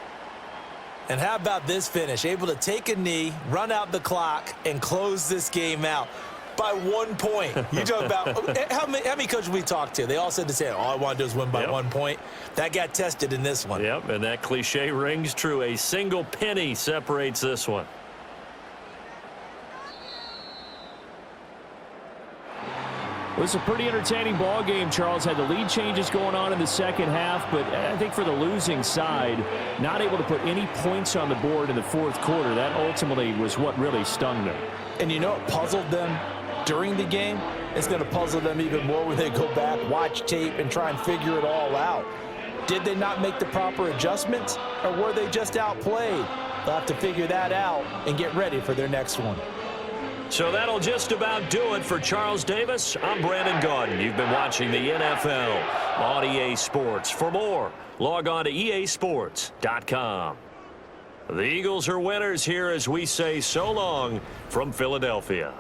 And how about this finish? Able to take a knee, run out the clock, and close this game out by 1 point. You talk about how many coaches we talked to? They all said the same. All I want to do is win by 1 point. That got tested in this one. Yep, and that cliche rings true. A single penny separates this one. It was a pretty entertaining ball game, Charles. Had the lead changes going on in the 2nd half, but I think for the losing side, not able to put any points on the board in the 4th quarter. That ultimately was what really stung them. And you know what puzzled them during the game? It's going to puzzle them even more when they go back, watch tape, and try and figure it all out. Did they not make the proper adjustments, or were they just outplayed? They'll have to figure that out and get ready for their next one. So that'll just about do it for Charles Davis. I'm Brandon Gaudin. You've been watching the NFL on EA Sports. For more, log on to easports.com. The Eagles are winners here as we say so long from Philadelphia.